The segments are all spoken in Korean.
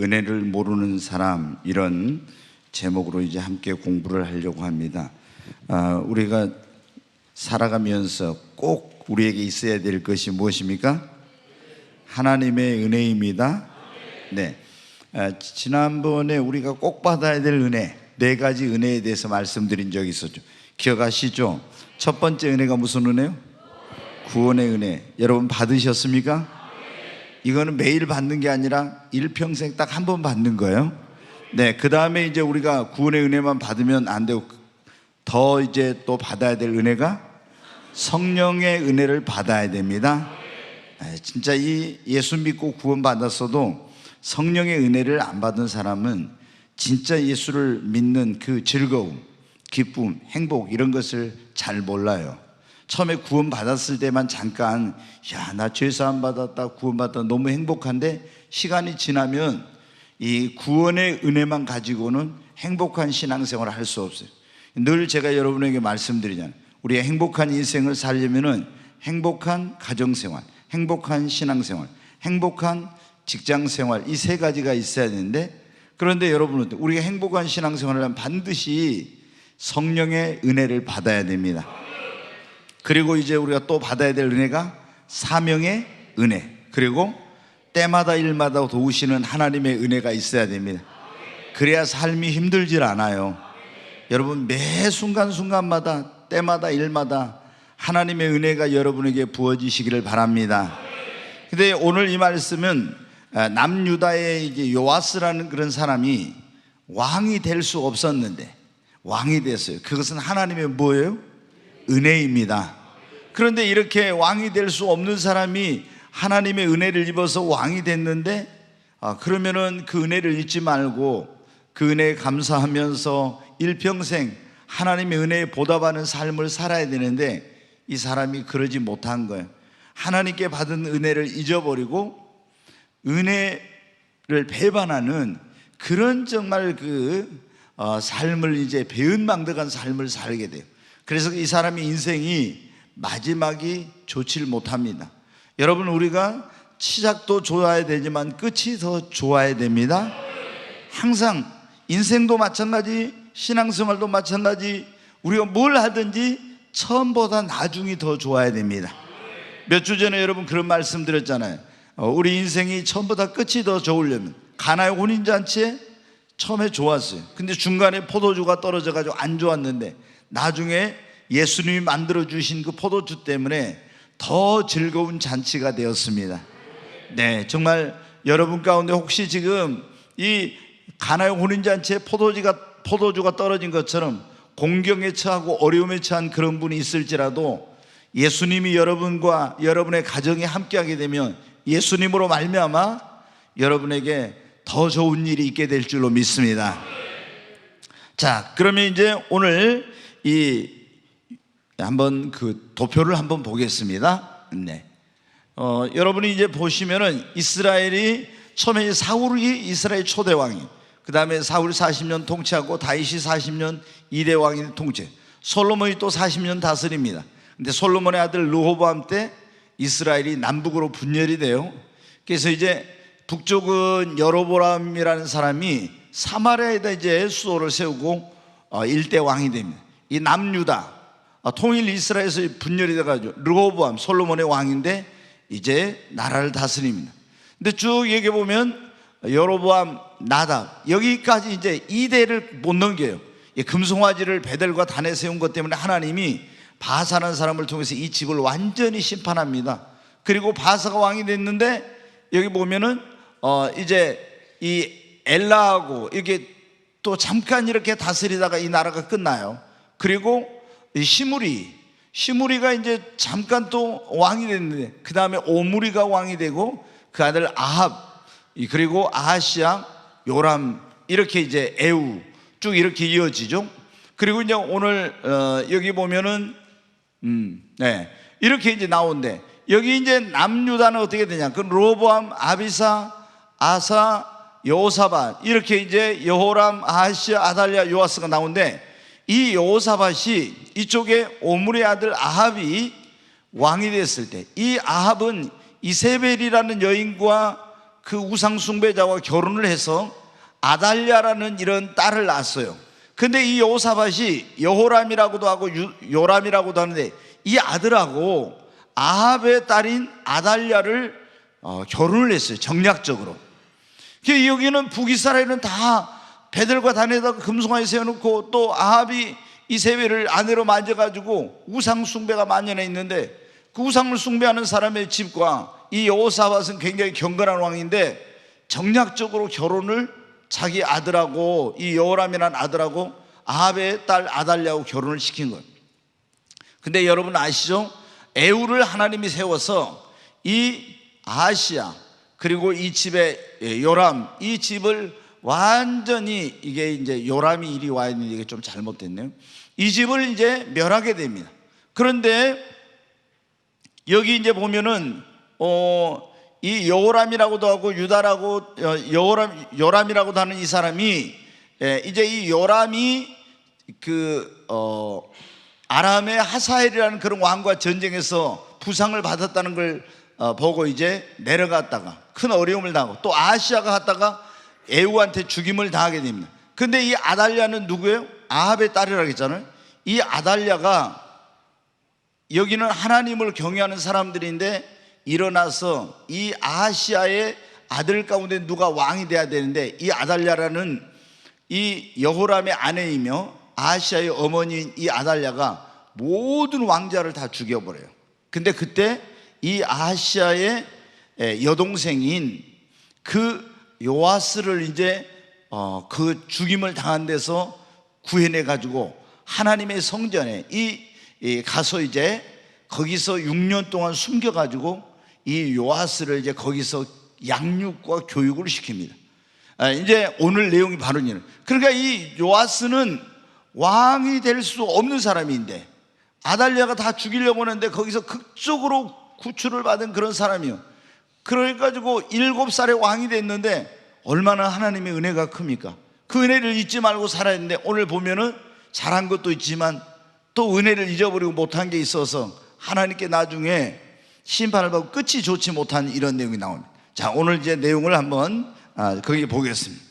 은혜를 모르는 사람, 이런 제목으로 이제 함께 공부를 하려고 합니다. 우리가 살아가면서 꼭 우리에게 있어야 될 것이 무엇입니까? 하나님의 은혜입니다. 네. 지난번에 우리가 꼭 받아야 될 은혜, 4가지 은혜에 대해서 말씀드린 적이 있었죠. 기억하시죠? 첫 번째 은혜가 무슨 은혜요? 구원의 은혜. 여러분 받으셨습니까? 이거는 매일 받는 게 아니라 일평생 딱 한 번 받는 거예요. 네. 그 다음에 이제 우리가 구원의 은혜만 받으면 안 되고, 더 이제 또 받아야 될 은혜가 성령의 은혜를 받아야 됩니다. 진짜 이 예수 믿고 구원 받았어도 성령의 은혜를 안 받은 사람은 진짜 예수를 믿는 그 즐거움, 기쁨, 행복, 이런 것을 잘 몰라요. 처음에 구원 받았을 때만 잠깐, 야, 나 죄사함 받았다, 구원 받았다, 너무 행복한데, 시간이 지나면 이 구원의 은혜만 가지고는 행복한 신앙생활을 할 수 없어요. 늘 제가 여러분에게 말씀드리잖아요. 우리의 행복한 인생을 살려면은 행복한 가정생활, 행복한 신앙생활, 행복한 직장생활, 이 3가지가 있어야 되는데, 그런데 여러분은 우리가 행복한 신앙생활을 하면 반드시 성령의 은혜를 받아야 됩니다. 그리고 이제 우리가 또 받아야 될 은혜가 사명의 은혜, 그리고 때마다 일마다 도우시는 하나님의 은혜가 있어야 됩니다. 그래야 삶이 힘들질 않아요. 여러분, 매 순간순간마다, 때마다 일마다 하나님의 은혜가 여러분에게 부어지시기를 바랍니다. 근데 오늘 이 말씀은 남유다의 이제 요아스라는 그런 사람이 왕이 될 수 없었는데 왕이 됐어요. 그것은 하나님의 뭐예요? 은혜입니다. 그런데 이렇게 왕이 될 수 없는 사람이 하나님의 은혜를 입어서 왕이 됐는데, 그러면은 그 은혜를 잊지 말고 그 은혜에 감사하면서 일평생 하나님의 은혜에 보답하는 삶을 살아야 되는데, 이 사람이 그러지 못한 거예요. 하나님께 받은 은혜를 잊어버리고 은혜를 배반하는 그런 정말 삶을, 이제 배은망덕한 삶을 살게 돼요. 그래서 이 사람의 인생이 마지막이 좋지를 못합니다. 여러분, 우리가 시작도 좋아야 되지만 끝이 더 좋아야 됩니다. 항상 인생도 마찬가지, 신앙생활도 마찬가지, 우리가 뭘 하든지 처음보다 나중이 더 좋아야 됩니다. 몇 주 전에 여러분 그런 말씀 드렸잖아요. 우리 인생이 처음보다 끝이 더 좋으려면, 가나의 혼인잔치에 처음에 좋았어요. 근데 중간에 포도주가 떨어져가지고 안 좋았는데 나중에 예수님이 만들어주신 그 포도주 때문에 더 즐거운 잔치가 되었습니다. 네, 정말 여러분 가운데 혹시 지금 이 가나의 혼인잔치에 포도주가 떨어진 것처럼 공경에 처하고 어려움에 처한 그런 분이 있을지라도, 예수님이 여러분과 여러분의 가정에 함께하게 되면 예수님으로 말미암아 여러분에게 더 좋은 일이 있게 될 줄로 믿습니다. 자, 그러면 이제 오늘 한번 그 도표를 한번 보겠습니다. 네. 여러분이 이제 보시면은 이스라엘이 처음에 사울이 이스라엘 초대왕이, 그 다음에 사울이 40년 통치하고 다윗이 40년 2대 왕이 통치, 솔로몬이 또 40년 다스립니다. 근데 솔로몬의 아들 르호보암 때 이스라엘이 남북으로 분열이 돼요. 그래서 이제 북쪽은 여로보암이라는 사람이 사마리아에다 이제 수도를 세우고 일대 왕이 됩니다. 이 남유다, 통일 이스라엘에서 분열이 돼가지고 르호보암, 솔로몬의 왕인데 이제 나라를 다스립니다. 근데 쭉 얘기해 보면 여로보암, 나답, 여기까지 이제 2대를 못 넘겨요. 금송아지를 베델과 단에 세운 것 때문에 하나님이 바사라는 사람을 통해서 이 집을 완전히 심판합니다. 그리고 바사가 왕이 됐는데 여기 보면은 이제 이 엘라하고 이게 또 잠깐 이렇게 다스리다가 이 나라가 끝나요. 그리고 이 시므리가 이제 잠깐 또 왕이 됐는데, 그 다음에 오므리가 왕이 되고 그 아들 아합, 그리고 아하시야, 요람, 이렇게 이제 에우 쭉 이렇게 이어지죠. 그리고 이제 오늘 여기 보면은 네, 이렇게 이제 나오는데, 여기 이제 남유다는 어떻게 되냐? 그 르호보암, 아비사, 아사, 여호사밧, 이렇게 이제 여호람, 아하시야, 아달랴, 요아스가 나오는데, 이 여호사밧이 이쪽에 오므리의 아들 아합이 왕이 됐을 때, 이 아합은 이세벨이라는 여인과 그 우상 숭배자와 결혼을 해서 아달랴라는 이런 딸을 낳았어요. 근데 이 여호사밧이 여호람이라고도 하고 요람이라고도 하는데 이 아들하고 아합의 딸인 아달랴를 결혼을 했어요. 정략적으로. 여기는 북이스라엘은 다 배들과 단에다가 금송아지 세워놓고, 또 아합이 이세벨을 아내로 만져가지고 우상 숭배가 만연해 있는데, 그 우상을 숭배하는 사람의 집과 이 여호사밧은 굉장히 경건한 왕인데 정략적으로 결혼을 자기 아들하고, 이 여호람이라는 아들하고 아합의 딸 아달랴하고 결혼을 시킨 거예요. 근데 여러분 아시죠? 에후를 하나님이 세워서 이 아하시야 그리고 이 집의 요람, 이 집을 완전히, 이게 이제 요람이 이리 와 있는데 이게 좀 잘못됐네요. 이 집을 이제 멸하게 됩니다. 그런데 여기 이제 보면은 이 여호람이라고도 하고 유다라고 요람이라고도 하는 이 사람이, 이제 이 요람이 아람의 하사엘이라는 그런 왕과 전쟁에서 부상을 받았다는 걸 보고 이제 내려갔다가 큰 어려움을 당하고, 또 아하시아가 갔다가 에후한테 죽임을 당하게 됩니다. 근데 이 아달랴는 누구예요? 아합의 딸이라고 했잖아요. 이 아달랴가, 여기는 하나님을 경외하는 사람들인데 일어나서 이 아하시아의 아들 가운데 누가 왕이 돼야 되는데, 이 아달랴라는 이 여호람의 아내이며 아하시아의 어머니인 이 아달랴가 모든 왕자를 다 죽여버려요. 근데 그때 이 아하시아의 여동생인 그 요아스를 이제 그 죽임을 당한 데서 구해내 가지고 하나님의 성전에 가서 이제 거기서 6년 동안 숨겨 가지고 이 요아스를 이제 거기서 양육과 교육을 시킵니다. 이제 오늘 내용이 바로 이는, 그러니까 이 요아스는 왕이 될 수 없는 사람인데 아달랴가 다 죽이려고 하는데 거기서 극적으로 구출을 받은 그런 사람이요. 그래가지고 7살에 왕이 됐는데 얼마나 하나님의 은혜가 큽니까? 그 은혜를 잊지 말고 살아야 되는데, 오늘 보면은 잘한 것도 있지만 또 은혜를 잊어버리고 못한 게 있어서 하나님께 나중에 심판을 받고 끝이 좋지 못한 이런 내용이 나옵니다. 자, 오늘 이제 내용을 한번 거기 보겠습니다.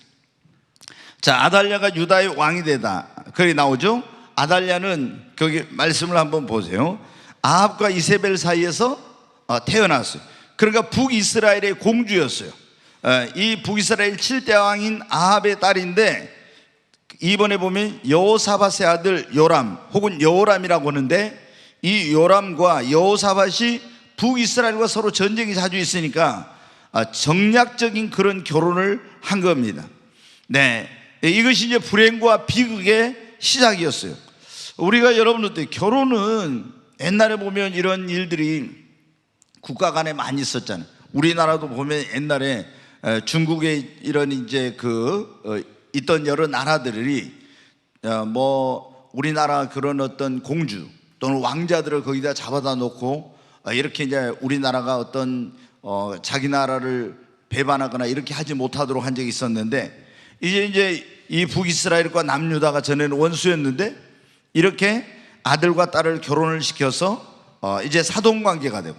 자, 아달랴가 유다의 왕이 되다, 거기 나오죠. 아달랴는 거기 말씀을 한번 보세요. 아합과 이세벨 사이에서 태어났어요. 그러니까 북이스라엘의 공주였어요. 이 북이스라엘 7대 왕인 아합의 딸인데, 이번에 보면 여호사밧의 아들 요람 혹은 여호람이라고 하는데, 이 요람과 여호사밧이 북이스라엘과 서로 전쟁이 자주 있으니까 정략적인 그런 결혼을 한 겁니다. 네, 이것이 이제 불행과 비극의 시작이었어요. 우리가 여러분들 결혼은 옛날에 보면 이런 일들이 국가 간에 많이 있었잖아요. 우리나라도 보면 옛날에 중국에 이런 이제 있던 여러 나라들이 우리나라 그런 어떤 공주 또는 왕자들을 거기다 잡아다 놓고 이렇게 이제 우리나라가 어떤 자기 나라를 배반하거나 이렇게 하지 못하도록 한 적이 있었는데, 이제 이 북이스라엘과 남유다가 전에는 원수였는데 이렇게 아들과 딸을 결혼을 시켜서 이제 사돈 관계가 되고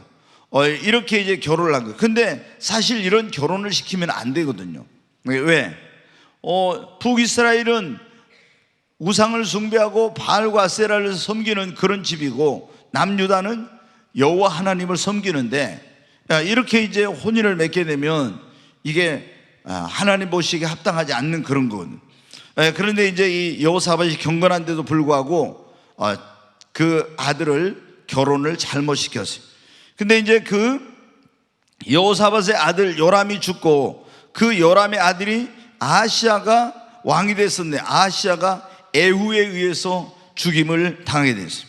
이렇게 이제 결혼을 한 거예요. 근데 사실 이런 결혼을 시키면 안 되거든요. 왜? 북이스라엘은 우상을 숭배하고 바알과 아세라를 섬기는 그런 집이고, 남유다는 여호와 하나님을 섬기는데, 이렇게 이제 혼인을 맺게 되면 이게 하나님 보시기에 합당하지 않는 그런 거거든요. 그런데 이제 이 여호사밧이 경건한데도 불구하고 그 아들을 결혼을 잘못 시켰어요. 근데 이제 그 여호사밧의 아들 요람이 죽고, 그 요람의 아들이 아하시아가 왕이 됐었는데 아하시아가 에후에 의해서 죽임을 당하게 됐어요.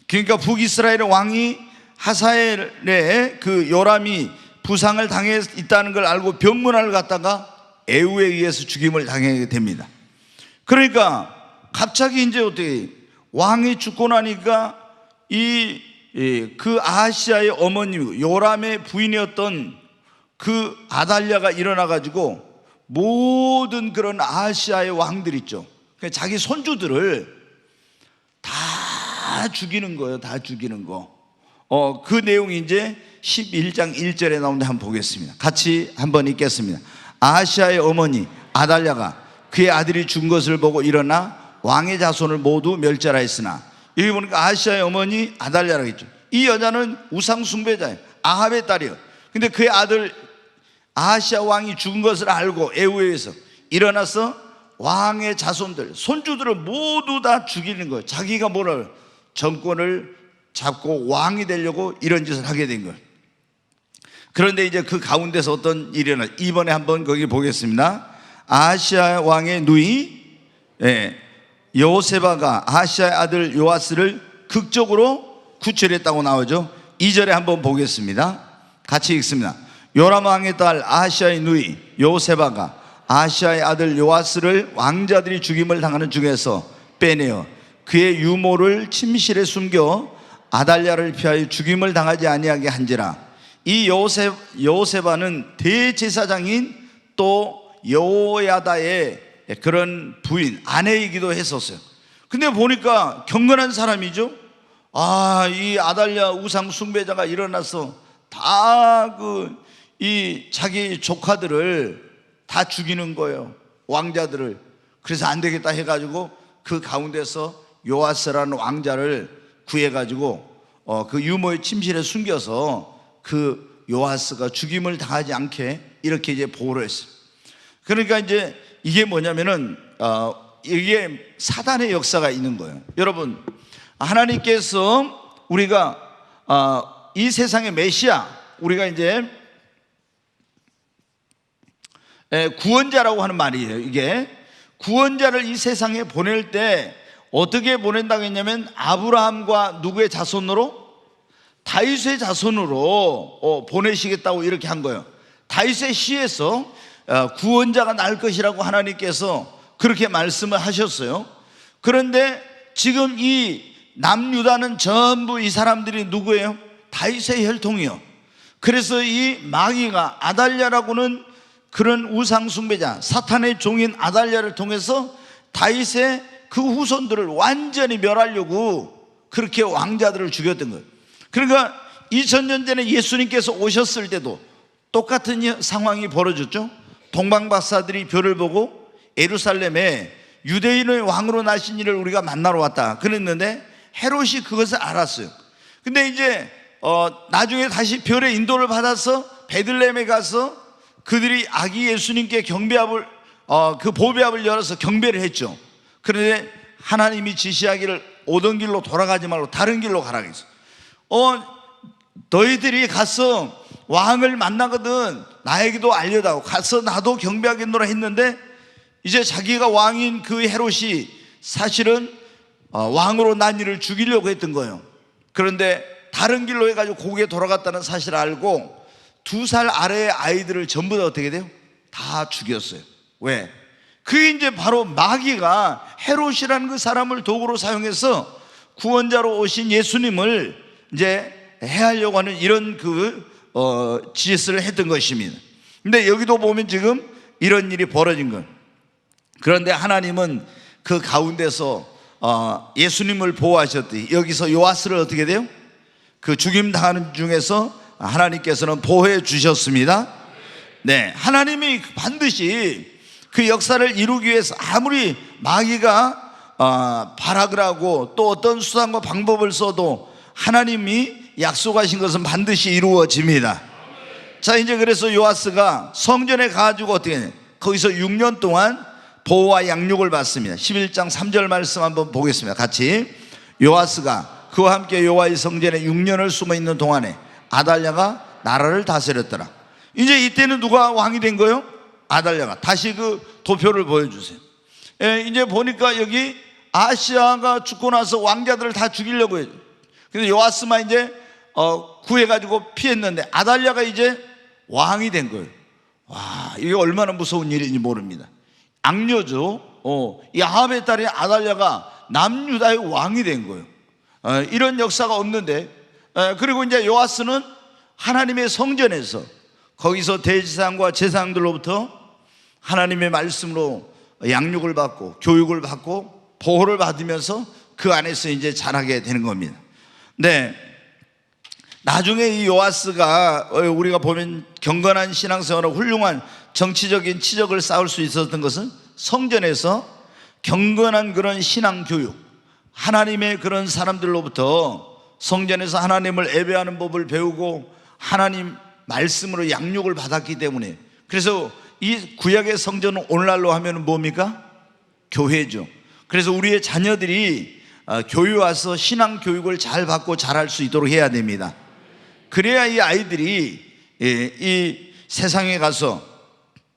그러니까 북이스라엘의 왕이 하사엘의 그 요람이 부상을 당해 있다는 걸 알고 병문안을 갔다가 에후에 의해서 죽임을 당하게 됩니다. 그러니까 갑자기 이제 어떻게 왕이 죽고 나니까 그 아하시아의 어머니 요람의 부인이었던 그 아달랴가 일어나 가지고 모든 그런 아하시아의 왕들 있죠, 자기 손주들을 다 죽이는 거예요. 다 죽이는 거. 그 내용이 이제 11장 1절에 나오는데 한번 보겠습니다. 같이 한번 읽겠습니다. 아하시아의 어머니 아달랴가 그의 아들이 죽은 것을 보고 일어나 왕의 자손을 모두 멸절하 했으나, 여기 보니까 아하시아의 어머니 아달랴라고 했죠. 이 여자는 우상 숭배자예요. 아합의 딸이에요. 근데 그의 아들 아하시아 왕이 죽은 것을 알고 애우에서 일어나서 왕의 자손들, 손주들을 모두 다 죽이는 거예요. 자기가 뭐를 정권을 잡고 왕이 되려고 이런 짓을 하게 된 거예요. 그런데 이제 그 가운데서 어떤 일이 일어나, 이번에 한번 거기 보겠습니다. 아하시아 왕의 누이 여호세바가 아하시아의 아들 요아스를 극적으로 구출했다고 나오죠. 2절에 한번 보겠습니다. 같이 읽습니다. 요람 왕의 딸 아하시아의 누이 여호세바가 아하시아의 아들 요아스를 왕자들이 죽임을 당하는 중에서 빼내어 그의 유모를 침실에 숨겨 아달랴를 피하여 죽임을 당하지 아니하게 한지라. 이 여호세바는 대제사장인 또 여호야다의 그런 부인, 아내이기도 했었어요. 근데 보니까 경건한 사람이죠. 이 아달랴 우상 숭배자가 일어나서 다 이 자기 조카들을 다 죽이는 거예요. 왕자들을. 그래서 안 되겠다 해가지고 그 가운데서 요아스라는 왕자를 구해가지고 그 유모의 침실에 숨겨서 그 요아스가 죽임을 당하지 않게 이렇게 이제 보호를 했어요. 그러니까 이제 이게 뭐냐면은 이게 사단의 역사가 있는 거예요. 여러분, 하나님께서 우리가 이 세상의 메시아, 우리가 이제 구원자라고 하는 말이에요. 이게 구원자를 이 세상에 보낼 때 어떻게 보낸다고 했냐면 아브라함과 누구의 자손으로? 다윗의 자손으로 보내시겠다고 이렇게 한 거예요. 다윗의 시에서 구원자가 날 것이라고 하나님께서 그렇게 말씀을 하셨어요. 그런데 지금 이 남유다는 전부 이 사람들이 누구예요? 다윗의 혈통이요. 그래서 이 마귀가 아달랴라고는 그런 우상 숭배자 사탄의 종인 아달랴를 통해서 다윗의 그 후손들을 완전히 멸하려고 그렇게 왕자들을 죽였던 거예요. 그러니까 2000년 전에 예수님께서 오셨을 때도 똑같은 상황이 벌어졌죠. 동방박사들이 별을 보고 예루살렘에 유대인의 왕으로 나신 이를 우리가 만나러 왔다 그랬는데 헤롯이 그것을 알았어요. 근데 이제 나중에 다시 별의 인도를 받아서 베들레헴에 가서 그들이 아기 예수님께 경배합을 그 보배합을 열어서 경배를 했죠. 그런데 하나님이 지시하기를 오던 길로 돌아가지 말고 다른 길로 가라 그랬어요. 너희들이 가서 왕을 만나거든 나에게도 알려다오. 가서 나도 경배하겠노라 했는데 이제 자기가 왕인 그 헤롯이 사실은 왕으로 난 이를 죽이려고 했던 거예요. 그런데 다른 길로 해가지고 고국에 돌아갔다는 사실을 알고 2살 아래의 아이들을 전부 다 어떻게 돼요? 다 죽였어요. 왜? 그게 이제 바로 마귀가 헤롯이라는 그 사람을 도구로 사용해서 구원자로 오신 예수님을 이제 해하려고 하는 이런 짓을 했던 것입니다. 근데 여기도 보면 지금 이런 일이 벌어진 건, 그런데 하나님은 그 가운데서 예수님을 보호하셨더니 여기서 요아스를 어떻게 돼요? 그 죽임 당하는 중에서 하나님께서는 보호해 주셨습니다. 네, 하나님이 반드시 그 역사를 이루기 위해서 아무리 마귀가 발악을 하고 또 어떤 수단과 방법을 써도 하나님이 약속하신 것은 반드시 이루어집니다. 자, 이제 그래서 요아스가 성전에 가가지고 어떻게 해요? 거기서 6년 동안 보호와 양육을 받습니다. 11장 3절 말씀 한번 보겠습니다. 같이. 요아스가 그와 함께 여호와의 성전에 6년을 숨어있는 동안에 아달랴가 나라를 다스렸더라. 이제 이때는 누가 왕이 된 거예요? 아달랴가. 다시 그 도표를 보여주세요. 이제 보니까 여기 아시아가 죽고 나서 왕자들을 다 죽이려고 해요. 근데 요아스만 이제 구해가지고 피했는데 아달랴가 이제 왕이 된 거예요. 와, 이게 얼마나 무서운 일인지 모릅니다. 악녀죠. 이 아합의 딸인 아달랴가 남유다의 왕이 된 거예요. 이런 역사가 없는데, 그리고 이제 요아스는 하나님의 성전에서 거기서 대제사장과 제사장들로부터 하나님의 말씀으로 양육을 받고 교육을 받고 보호를 받으면서 그 안에서 이제 자라게 되는 겁니다. 네, 나중에 이 요아스가 우리가 보면 경건한 신앙생활과 훌륭한 정치적인 치적을 쌓을 수 있었던 것은 성전에서 경건한 그런 신앙교육, 하나님의 그런 사람들로부터 성전에서 하나님을 예배하는 법을 배우고 하나님 말씀으로 양육을 받았기 때문에, 그래서 이 구약의 성전은 오늘날로 하면 뭡니까? 교회죠. 그래서 우리의 자녀들이 교회 와서 신앙 교육을 잘 받고 잘할 수 있도록 해야 됩니다. 그래야 이 아이들이 이 세상에 가서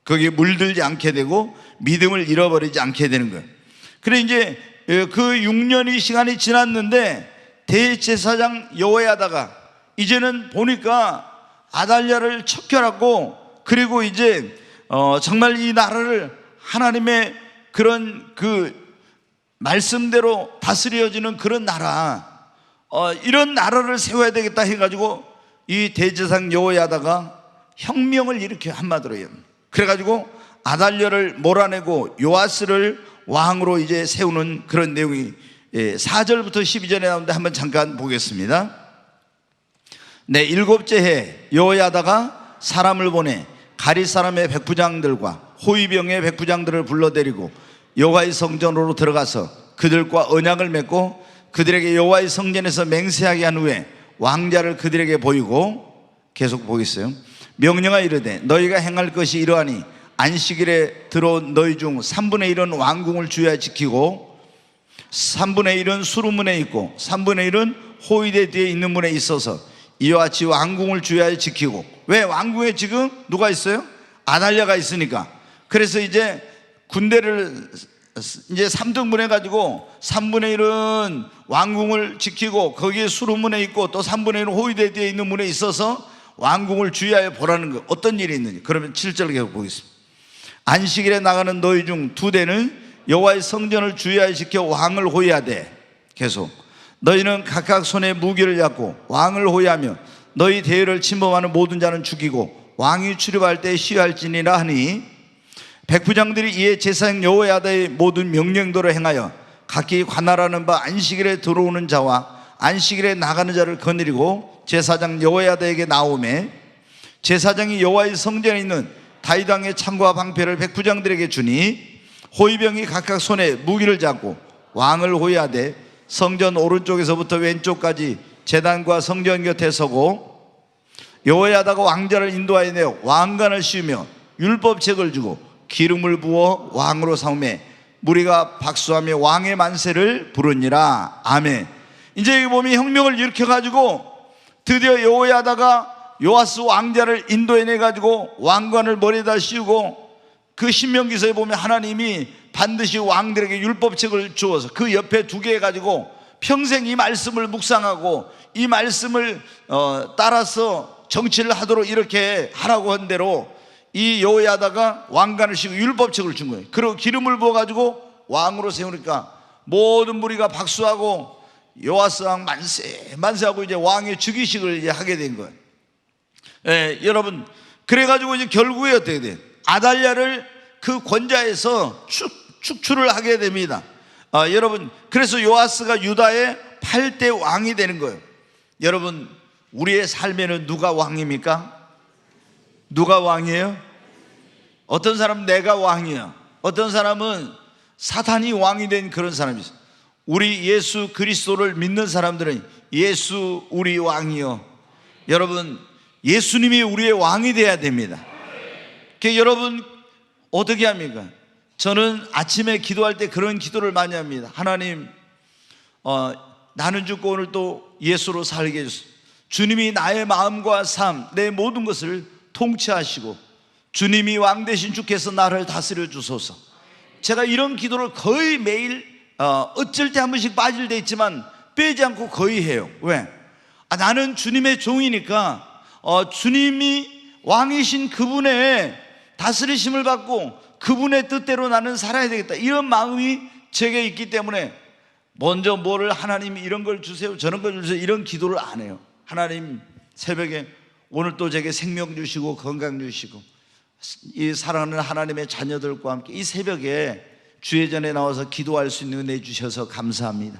거기에 물들지 않게 되고 믿음을 잃어버리지 않게 되는 거예요. 그래 이제 그 6년의 시간이 지났는데 대제사장 여호야다가 이제는 보니까 아달랴를 척결하고, 그리고 이제 정말 이 나라를 하나님의 그런 그 말씀대로 다스려지는 그런 나라, 이런 나라를 세워야 되겠다 해가지고 이 대제사장 여호야다가 혁명을 일으켜, 한마디로 해요. 그래가지고 아달랴를 몰아내고 요아스를 왕으로 이제 세우는 그런 내용이 4절부터 12절에 나오는데 한번 잠깐 보겠습니다. 네, 7째 해 여호야다가 사람을 보내 가릿 사람의 백부장들과 호위병의 백부장들을 불러들이고 여호와의 성전으로 들어가서 그들과 언약을 맺고 그들에게 여호와의 성전에서 맹세하게 한 후에 왕자를 그들에게 보이고, 계속 보겠어요. 명령하여 이르되 너희가 행할 것이 이러하니 안식일에 들어온 너희 중 3분의 1은 왕궁을 주야에 지키고 3분의 1은 수루문에 있고 3분의 1은 호위대 뒤에 있는 문에 있어서 이와 같이 왕궁을 주야에 지키고. 왜? 왕궁에 지금 누가 있어요? 아달랴가 있으니까. 그래서 이제 군대를 이제 3등분 해가지고 3분의 1은 왕궁을 지키고 거기에 수루문에 있고 또 3분의 1은 호위대 뒤에 있는 문에 있어서 왕궁을 주야에 보라는 거. 어떤 일이 있는지 그러면 7절 계속 보겠습니다. 안식일에 나가는 너희 중 2대는 여호와의 성전을 주야에 지켜 왕을 호위하되, 계속 너희는 각각 손에 무기를 잡고 왕을 호위하며 너희 대열을 침범하는 모든 자는 죽이고 왕이 출입할 때 시할지니라 하니, 백부장들이 이에 제사장 여호야다의 모든 명령대로 행하여 각기 관할하는 바 안식일에 들어오는 자와 안식일에 나가는 자를 거느리고 제사장 여호야다에게 나오매, 제사장이 여호와의 성전에 있는 다윗 왕의 창과 방패를 백부장들에게 주니 호위병이 각각 손에 무기를 잡고 왕을 호위하되 성전 오른쪽에서부터 왼쪽까지 제단과 성전 곁에 서고 여호야다가 왕자를 인도하여 내어 왕관을 씌우며 율법책을 주고 기름을 부어 왕으로 삼음에 무리가 박수하며 왕의 만세를 부르니라. 아멘. 이제 여기 보면 혁명을 일으켜가지고 드디어 여호야다가 요아스 왕자를 인도해내가지고 왕관을 머리에다 씌우고, 그 신명기서에 보면 하나님이 반드시 왕들에게 율법책을 주어서 그 옆에 두게 해가지고 평생 이 말씀을 묵상하고 이 말씀을 따라서 정치를 하도록 이렇게 하라고 한 대로 이 여호야다가 왕관을 씌우고 율법책을 준 거예요. 그리고 기름을 부어가지고 왕으로 세우니까 모든 무리가 박수하고 요아스 왕 만세 만세하고 이제 왕의 즉위식을 이제 하게 된 거예요. 여러분, 그래가지고 이제 결국에 어떻게 돼요? 아달랴를 그 권좌에서 축출을 하게 됩니다. 여러분, 그래서 요아스가 유다의 8대 왕이 되는 거예요. 여러분, 우리의 삶에는 누가 왕입니까? 누가 왕이에요? 어떤 사람은 내가 왕이야, 어떤 사람은 사탄이 왕이 된 그런 사람이 있어요. 우리 예수 그리스도를 믿는 사람들은 예수 우리 왕이요. 여러분, 예수님이 우리의 왕이 돼야 됩니다. 여러분 어떻게 합니까? 저는 아침에 기도할 때 그런 기도를 많이 합니다. 하나님, 나는 죽고 오늘 또 예수로 살게 해주소서. 주님이 나의 마음과 삶, 내 모든 것을 통치하시고 주님이 왕 되신 주께서 나를 다스려 주소서. 제가 이런 기도를 거의 매일 어쩔 때 한 번씩 빠질 때 있지만 빼지 않고 거의 해요. 왜? 나는 주님의 종이니까 주님이 왕이신 그분의 다스리심을 받고 그분의 뜻대로 나는 살아야 되겠다, 이런 마음이 제게 있기 때문에 먼저 뭐를 하나님이 이런 걸 주세요 저런 걸 주세요 이런 기도를 안 해요. 하나님, 새벽에 오늘 또 제게 생명 주시고 건강 주시고 이 사랑하는 하나님의 자녀들과 함께 이 새벽에 주의 전에 나와서 기도할 수 있는 은혜 주셔서 감사합니다.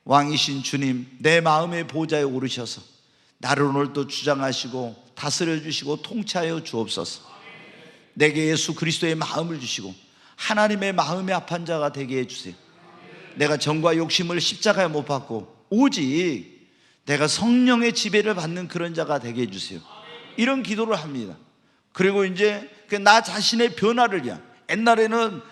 왕이신 주님, 내 마음의 보좌에 오르셔서 나를 오늘도 주장하시고 다스려 주시고 통치하여 주옵소서. 내게 예수 그리스도의 마음을 주시고 하나님의 마음에 합한 자가 되게 해주세요. 내가 정과 욕심을 십자가에 못 박고 오직 내가 성령의 지배를 받는 그런 자가 되게 해주세요. 이런 기도를 합니다. 그리고 이제 나 자신의 변화를 위한, 옛날에는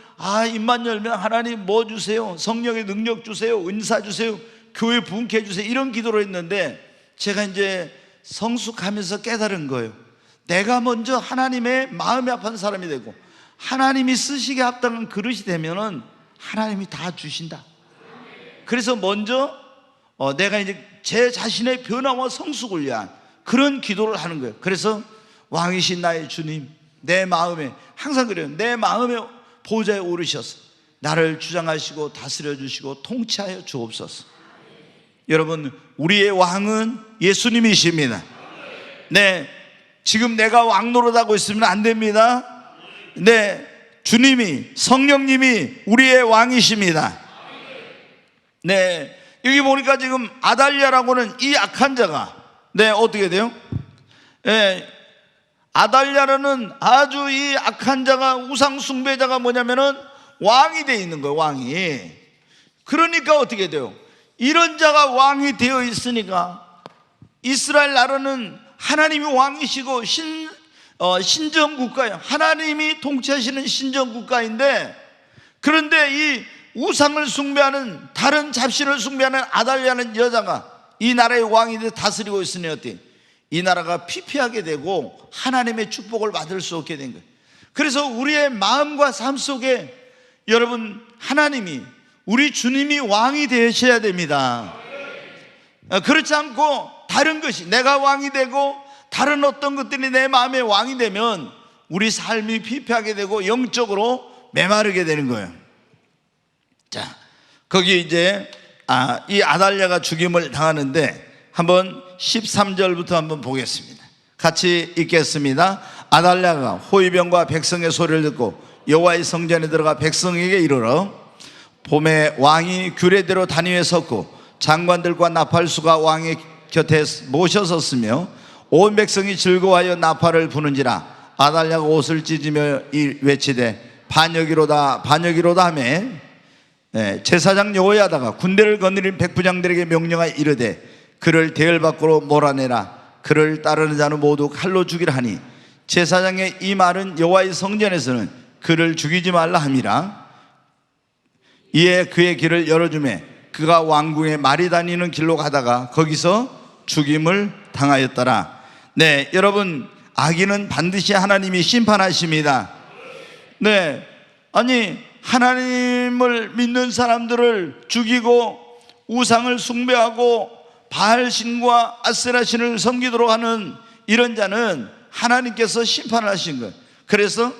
입만 열면 하나님 뭐 주세요, 성령의 능력 주세요, 은사 주세요, 교회 부흥케 해주세요, 이런 기도를 했는데 제가 이제 성숙하면서 깨달은 거예요. 내가 먼저 하나님의 마음에 합한 사람이 되고 하나님이 쓰시기에 합당한 그릇이 되면은 하나님이 다 주신다. 그래서 먼저 내가 이제 제 자신의 변화와 성숙을 위한 그런 기도를 하는 거예요. 그래서 왕이신 나의 주님, 내 마음에, 항상 그래요, 내 마음에 보좌에 오르셔서 나를 주장하시고 다스려 주시고 통치하여 주옵소서. 여러분, 우리의 왕은 예수님이십니다. 네, 지금 내가 왕 노릇하고 있으면 안 됩니다. 네, 주님이, 성령님이 우리의 왕이십니다. 네, 여기 보니까 지금 아달랴라고는 이 악한 자가, 네, 어떻게 돼요? 네, 아달랴라는 아주 이 악한 자가, 우상 숭배자가 뭐냐면은 왕이 되어 있는 거예요. 왕이. 그러니까 어떻게 돼요? 이런 자가 왕이 되어 있으니까 이스라엘 나라는 하나님이 왕이시고 신정국가예요. 하나님이 통치하시는 신정국가인데, 그런데 이 우상을 숭배하는, 다른 잡신을 숭배하는 아달랴는 여자가 이 나라의 왕이 돼 다스리고 있으니 어때? 이 나라가 피폐하게 되고 하나님의 축복을 받을 수 없게 된 거예요. 그래서 우리의 마음과 삶 속에 여러분, 하나님이, 우리 주님이 왕이 되셔야 됩니다. 그렇지 않고 다른 것이, 내가 왕이 되고 다른 어떤 것들이 내 마음에 왕이 되면 우리 삶이 피폐하게 되고 영적으로 메마르게 되는 거예요. 자, 거기 이제 이 아달랴가 죽임을 당하는데 한번 13절부터 한번 보겠습니다. 같이 읽겠습니다. 아달랴가 호위병과 백성의 소리를 듣고 여호와의 성전에 들어가 백성에게 이르러 봄에 왕이 규례대로 단위에 섰고 장관들과 나팔수가 왕의 곁에 모셔섰으며 온 백성이 즐거워하여 나팔을 부는지라 아달랴가 옷을 찢으며 외치되 반역이로다 반역이로다 하며 제사장 여호야다가 군대를 거느린 백부장들에게 명령하여 이르되 그를 대열 밖으로 몰아내라. 그를 따르는 자는 모두 칼로 죽이라 하니 제사장의 이 말은 여호와의 성전에서는 그를 죽이지 말라 함이라. 이에 그의 길을 열어주매 그가 왕궁에 말이 다니는 길로 가다가 거기서 죽임을 당하였더라. 네, 여러분, 악인은 반드시 하나님이 심판하십니다. 네, 아니 하나님을 믿는 사람들을 죽이고 우상을 숭배하고 바알신과 아세라신을 섬기도록 하는 이런 자는 하나님께서 심판을 하신 거예요. 그래서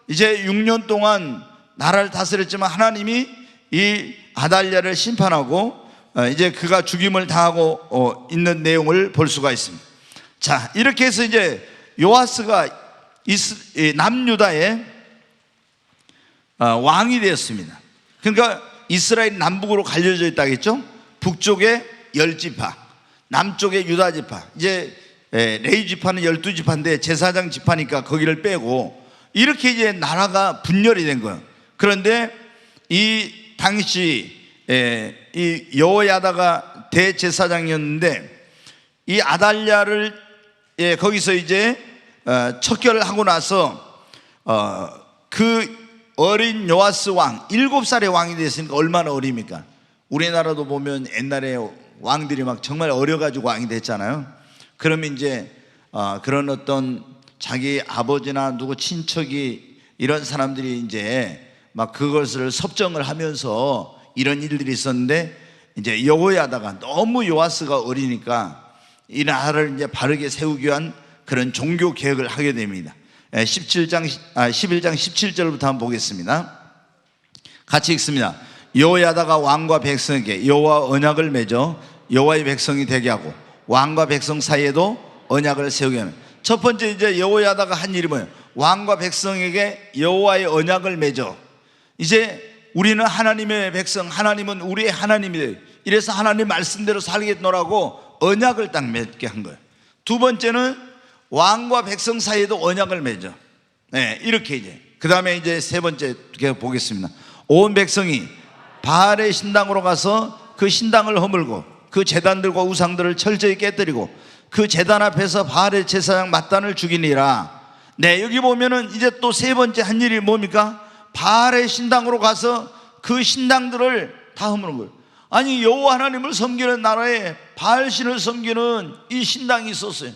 이제 6년 동안 나라를 다스렸지만 하나님이 이 아달랴를 심판하고 이제 그가 죽임을 당하고 있는 내용을 볼 수가 있습니다. 자, 이렇게 해서 이제 요아스가 남유다의 왕이 되었습니다. 그러니까 이스라엘 남북으로 갈려져 있다겠죠. 북쪽에 10지파, 남쪽에 유다 지파, 이제 레위 지파는 12지파인데 제사장 지파니까 거기를 빼고 이렇게 이제 나라가 분열이 된 거예요. 그런데 이 당시 이 여호야다가 대제사장이었는데 이 아달랴를 거기서 이제 척결을 하고 나서 그 어린 요아스 왕 7살의 왕이 됐으니까 얼마나 어립니까? 우리나라도 보면 옛날에 왕들이 막 정말 어려가지고 왕이 됐잖아요. 그러면 이제 그런 어떤 자기 아버지나 누구 친척이 이런 사람들이 이제 막 그것을 섭정을 하면서 이런 일들이 있었는데 이제 여호야다가 너무 요아스가 어리니까 이 나라를 이제 바르게 세우기 위한 그런 종교 개혁을 하게 됩니다. 11장 17절부터 한번 보겠습니다. 같이 읽습니다. 여호야다가 왕과 백성에게 여호와 언약을 맺어 여호와의 백성이 되게 하고 왕과 백성 사이에도 언약을 세우게 하는. 첫 번째 이제 여호야다가 한 일이 뭐예요? 왕과 백성에게 여호와의 언약을 맺어. 이제 우리는 하나님의 백성, 하나님은 우리의 하나님이래요. 이래서 하나님 말씀대로 살겠노라고 언약을 딱 맺게 한 거예요. 두 번째는 왕과 백성 사이에도 언약을 맺어. 네, 이렇게 이제. 그 다음에 이제 세 번째 보겠습니다. 온 백성이 바알의 신당으로 가서 그 신당을 허물고 그 제단들과 우상들을 철저히 깨뜨리고 그 제단 앞에서 바알의 제사장 mat단을 죽이니라. 네, 여기 보면은 이제 또 세 번째 한 일이 뭡니까? 바알의 신당으로 가서 그 신당들을 다 허무는 거예요. 아니, 여호와 하나님을 섬기는 나라에 바알신을 섬기는 이 신당이 있었어요.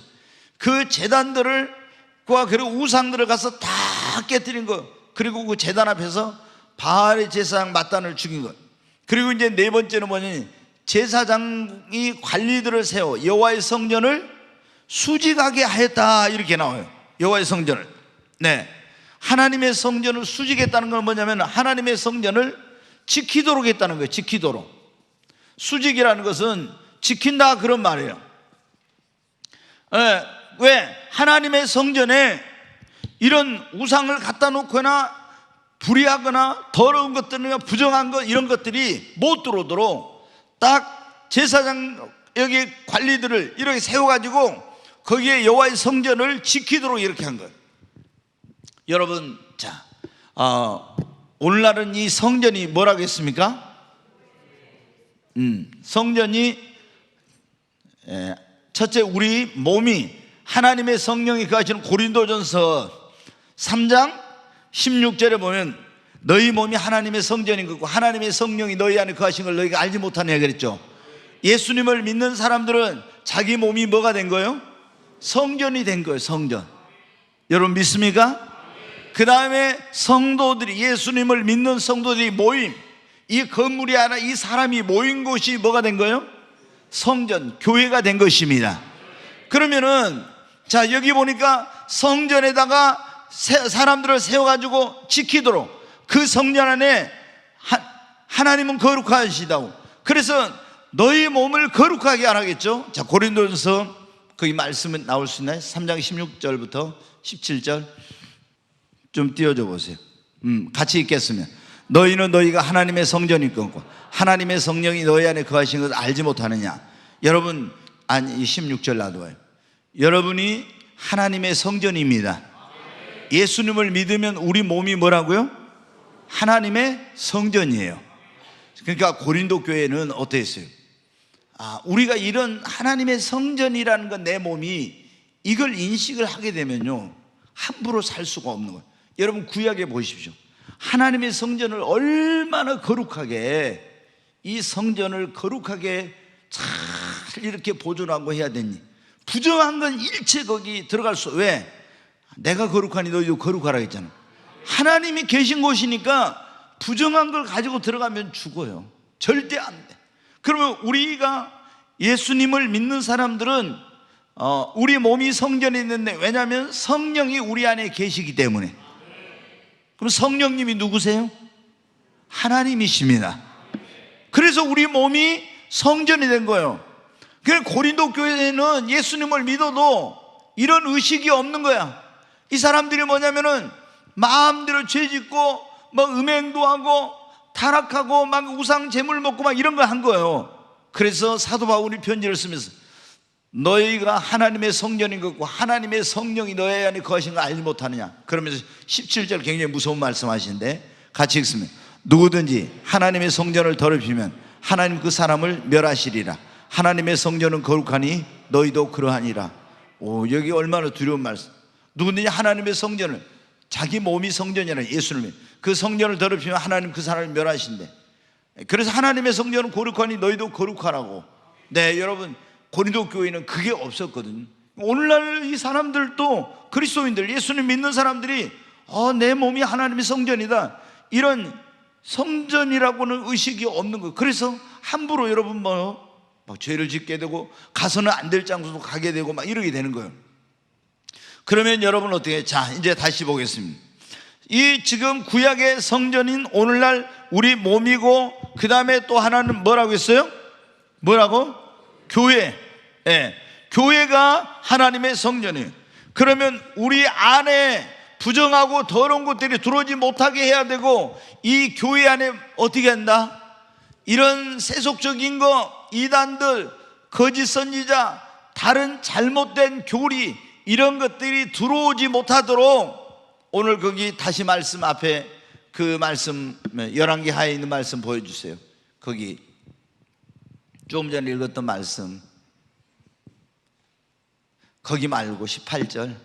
그 제단들을 그리고 우상들을 가서 다 깨뜨린 거예요. 그리고 그 제단 앞에서 바알의 제사장 mat단을 죽인 거예요. 그리고 이제 네 번째는 뭐냐면 제사장이 관리들을 세워 여호와의 성전을 수직하게 하였다, 이렇게 나와요. 여호와의 성전을. 네, 하나님의 성전을 수직했다는 건 뭐냐면 하나님의 성전을 지키도록 했다는 거예요. 지키도록. 수직이라는 것은 지킨다, 그런 말이에요. 네, 왜? 하나님의 성전에 이런 우상을 갖다 놓거나 불의하거나 더러운 것들이나 부정한 것, 이런 것들이 못 들어오도록 딱 제사장 여기 관리들을 이렇게 세워가지고 거기에 여호와의 성전을 지키도록 이렇게 한 거예요. 여러분, 자, 오늘날은 이 성전이 뭐라고 했습니까? 성전이 첫째, 우리 몸이 하나님의 성령이 거하시는 고린도전서 3장 16절에 보면 너희 몸이 하나님의 성전인 것과 하나님의 성령이 너희 안에 거하신 걸 너희가 알지 못하느냐 그랬죠. 예수님을 믿는 사람들은 자기 몸이 뭐가 된 거예요? 성전이 된 거예요. 성전. 여러분 믿습니까? 그 다음에 성도들이, 예수님을 믿는 성도들이 모임, 이 건물이 아니라 이 사람이 모인 곳이 뭐가 된 거예요? 성전, 교회가 된 것입니다. 그러면은 자, 여기 보니까 성전에다가 사람들을 세워가지고 지키도록 그 성전 안에 하나님은 거룩하시다고. 그래서 너희 몸을 거룩하게 하라겠죠. 자, 고린도전서 거기 말씀은 나올 수 있나요? 3장 16절부터 17절 좀 띄워줘 보세요. 같이 읽겠으면 너희는 너희가 하나님의 성전일 것과 하나님의 성령이 너희 안에 거하신 것을 알지 못하느냐. 여러분, 아니 16절 놔둬요. 여러분이 하나님의 성전입니다. 예수님을 믿으면 우리 몸이 뭐라고요? 하나님의 성전이에요. 그러니까 고린도 교회는 어땠어요? 우리가 이런 하나님의 성전이라는 건, 내 몸이 이걸 인식을 하게 되면요 함부로 살 수가 없는 거예요. 여러분 구약에 보십시오. 하나님의 성전을 얼마나 거룩하게, 이 성전을 거룩하게 잘 이렇게 보존하고 해야 되니, 부정한 건 일체 거기 들어갈 수. 왜? 내가 거룩하니 너희도 거룩하라 했잖아. 하나님이 계신 곳이니까 부정한 걸 가지고 들어가면 죽어요. 절대 안 돼. 그러면 우리가 예수님을 믿는 사람들은 우리 몸이 성전에 있는데, 왜냐하면 성령이 우리 안에 계시기 때문에. 그럼 성령님이 누구세요? 하나님이십니다. 그래서 우리 몸이 성전이 된 거예요. 그래서 고린도 교회는 예수님을 믿어도 이런 의식이 없는 거야. 이 사람들이 뭐냐면은 마음대로 죄짓고 막 음행도 하고 타락하고 막 우상 제물 먹고 막 이런 거 한 거예요. 그래서 사도 바울이 편지를 쓰면서 너희가 하나님의 성전인 것과 하나님의 성령이 너희 안에 거하신 거 알지 못하느냐. 그러면서 17절 굉장히 무서운 말씀하시는데 같이 읽으면 누구든지 하나님의 성전을 더럽히면 하나님 그 사람을 멸하시리라. 하나님의 성전은 거룩하니 너희도 그러하니라. 여기 얼마나 두려운 말씀. 누구든지 하나님의 성전을, 자기 몸이 성전이라, 예수님이 그 성전을 더럽히면 하나님 그 사람을 멸하신대. 그래서 하나님의 성전은 거룩하니 너희도 거룩하라고. 네, 여러분 고린도 교회는 그게 없었거든요. 오늘날 이 사람들도, 그리스도인들, 예수님 믿는 사람들이 내 몸이 하나님의 성전이다, 이런 성전이라고는 의식이 없는 거예요. 그래서 함부로 여러분 막 죄를 짓게 되고 가서는 안 될 장소도 가게 되고 막 이러게 되는 거예요. 그러면 여러분 어떻게? 자, 이제 다시 보겠습니다. 이 지금 구약의 성전인 오늘날 우리 몸이고, 그 다음에 또 하나는 뭐라고 했어요? 뭐라고? 교회. 교회가 하나님의 성전이에요. 그러면 우리 안에 부정하고 더러운 것들이 들어오지 못하게 해야 되고, 이 교회 안에 어떻게 한다? 이런 세속적인 거, 이단들, 거짓 선지자, 다른 잘못된 교리 이런 것들이 들어오지 못하도록 오늘 거기 다시 말씀 앞에 그 말씀 열왕기 하에 있는 말씀 보여주세요. 거기 조금 전에 읽었던 말씀 거기 말고 18절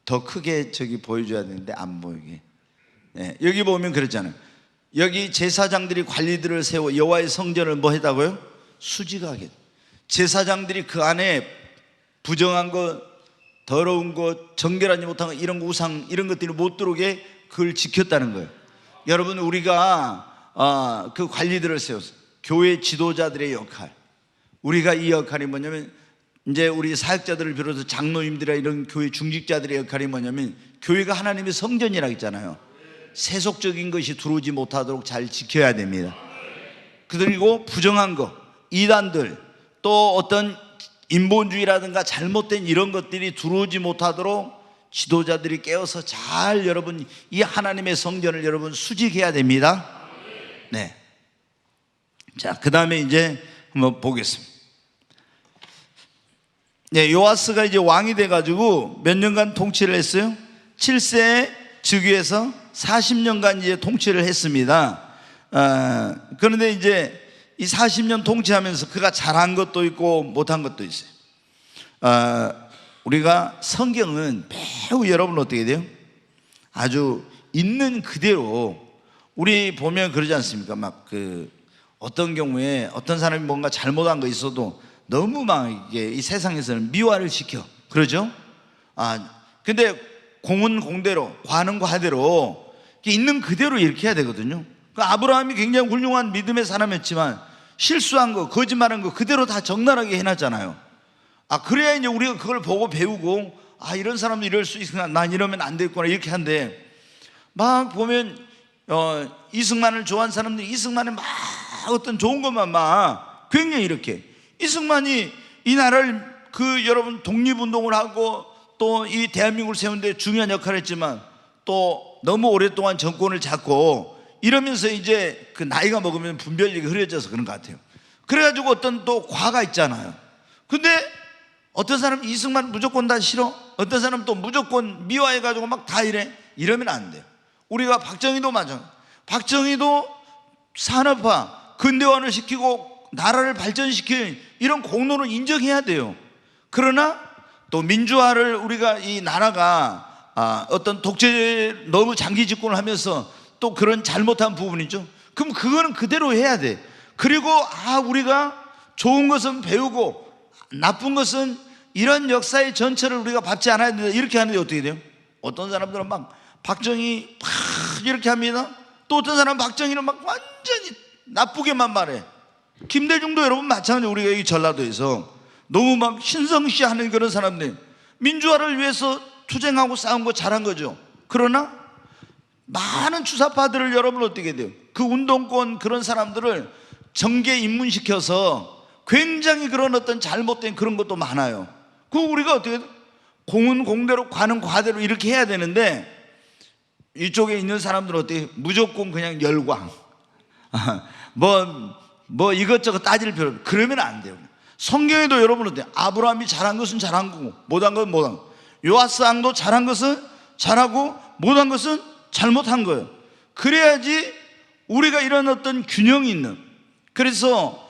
더 크게 저기 보여줘야 되는데 안 보이게. 여기 보면 그렇잖아요. 여기 제사장들이 관리들을 세워 여호와의 성전을 뭐 했다고요? 수직하게. 제사장들이 그 안에 부정한 것, 더러운 것, 정결하지 못한 것, 이런 거, 우상 이런 것들이 못 들어오게 그걸 지켰다는 거예요. 여러분, 우리가 그 관리들을 세워서 교회 지도자들의 역할, 우리가 이 역할이 뭐냐면 이제 우리 사역자들을 비롯해서 장로님들이나 이런 교회 중직자들의 역할이 뭐냐면 교회가 하나님의 성전이라고 했잖아요. 세속적인 것이 들어오지 못하도록 잘 지켜야 됩니다. 그리고 부정한 것, 이단들, 또 어떤 인본주의라든가 잘못된 이런 것들이 들어오지 못하도록 지도자들이 깨어서 잘 여러분 이 하나님의 성전을 여러분 수직해야 됩니다. 네. 자, 그 다음에 이제 한번 보겠습니다. 네, 요아스가 이제 왕이 돼가지고 몇 년간 통치를 했어요? 7세에 즉위해서 40년간 이제 통치를 했습니다. 그런데 이제 이 40년 통치하면서 그가 잘한 것도 있고 못한 것도 있어요. 우리가 성경은 매우 여러분 어떻게 돼요? 아주 있는 그대로 우리 보면 그러지 않습니까? 막 그 어떤 경우에 어떤 사람이 뭔가 잘못한 거 있어도 너무 막 이게 이 세상에서는 미화를 시켜. 그러죠? 근데 공은 공대로, 과는 과대로 있는 그대로 이렇게 해야 되거든요. 아브라함이 굉장히 훌륭한 믿음의 사람이었지만 실수한 거, 거짓말한 거 그대로 다 적나라하게 해놨잖아요. 그래야 이제 우리가 그걸 보고 배우고 이런 사람도 이럴 수 있구나, 난 이러면 안 되겠구나 이렇게 한데 막 보면 이승만을 좋아하는 사람들이 이승만의 막 어떤 좋은 것만 막 굉장히 이렇게 이승만이 이 나라를 여러분 독립운동을 하고 또 이 대한민국을 세운 데 중요한 역할을 했지만 또 너무 오랫동안 정권을 잡고 이러면서 이제 그 나이가 먹으면 분별력이 흐려져서 그런 것 같아요. 그래가지고 어떤 또 과가 있잖아요. 근데 어떤 사람은 이승만 무조건 다 싫어, 어떤 사람은 또 무조건 미화해가지고 막 다 이러면 안 돼요. 우리가 박정희도 맞아. 박정희도 산업화, 근대화를 시키고 나라를 발전시킨 이런 공로를 인정해야 돼요. 그러나 또 민주화를 우리가 이 나라가 어떤 독재 너무 장기 집권을 하면서 또 그런 잘못한 부분이죠. 그럼 그거는 그대로 해야 돼. 그리고 우리가 좋은 것은 배우고 나쁜 것은 이런 역사의 전체를 우리가 밟지 않아야 된다 이렇게 하는데 어떻게 돼요? 어떤 사람들은 막 박정희 막 이렇게 합니다. 또 어떤 사람은 박정희는 막 완전히 나쁘게만 말해. 김대중도 여러분 마찬가지로 우리가 이 전라도에서 너무 막 신성시하는 그런 사람들, 민주화를 위해서 투쟁하고 싸운 거 잘한 거죠. 그러나 많은 주사파들을 여러분 어떻게 돼요? 그 운동권 그런 사람들을 정계에 입문시켜서 굉장히 그런 어떤 잘못된 그런 것도 많아요. 그거 우리가 어떻게 돼요? 공은 공대로 과는 과대로 이렇게 해야 되는데 이쪽에 있는 사람들은 어떻게 무조건 그냥 열광 뭐 이것저것 따질 필요 없어요. 그러면 안 돼요. 성경에도 여러분 어때요? 아브라함이 잘한 것은 잘한 거고 못한 것은 못한 거. 요아스 왕도 잘한 것은 잘하고 못한 것은 잘못한 거예요. 그래야지 우리가 이런 어떤 균형이 있는, 그래서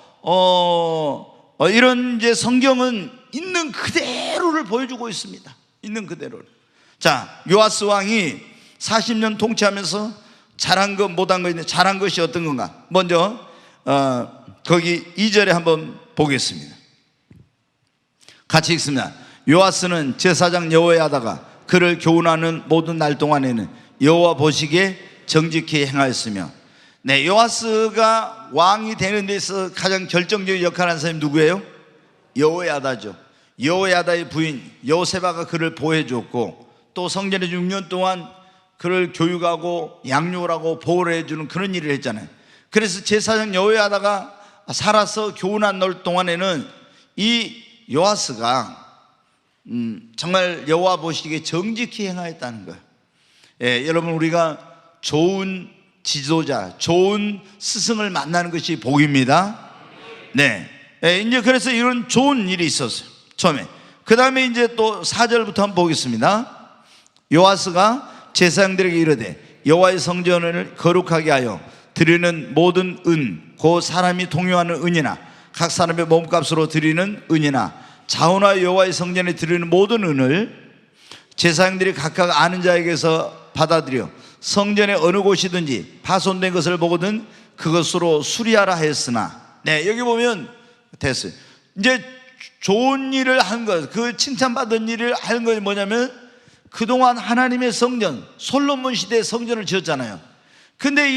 이런 이제 성경은 있는 그대로를 보여주고 있습니다. 있는 그대로를. 자, 요아스 왕이 40년 통치하면서 잘한 것 못한 거 있는데 잘한 것이 어떤 건가? 먼저 거기 2절에 한번 보겠습니다. 같이 읽습니다. 요아스는 제사장 여호야다가 그를 교훈하는 모든 날 동안에는 여호와 보시기에 정직히 행하였으며. 네, 요아스가 왕이 되는 데 있어서 가장 결정적인 역할을 하는 사람이 누구예요? 여호야다죠. 여호야다의 부인 여호세바가 그를 보호해 줬고 또 성전에 6년 동안 그를 교육하고 양육을 하고 보호를 해주는 그런 일을 했잖아요. 그래서 제사장 여호야다가 살아서 교훈한 날 동안에는 이 요아스가 정말 여호와 보시기에 정직히 행하였다는 거예요. 여러분, 우리가 좋은 지도자, 좋은 스승을 만나는 것이 복입니다. 네, 이제 그래서 이런 좋은 일이 있었어요, 처음에. 그 다음에 이제 또 4절부터 한번 보겠습니다. 요아스가 제사장들에게 이르되 여호와의 성전을 거룩하게 하여 드리는 모든 은, 곧 사람이 동요하는 은이나 각 사람의 몸값으로 드리는 은이나 자원하여 여호와의 성전에 드리는 모든 은을 제사장들이 각각 아는 자에게서 받아들여 성전의 어느 곳이든지 파손된 것을 보거든 그것으로 수리하라 했으나. 네, 여기 보면 됐어요. 이제 좋은 일을 한 것, 그 칭찬받은 일을 한 것이 뭐냐면, 그동안 하나님의 성전, 솔로몬 시대에 성전을 지었잖아요. 근데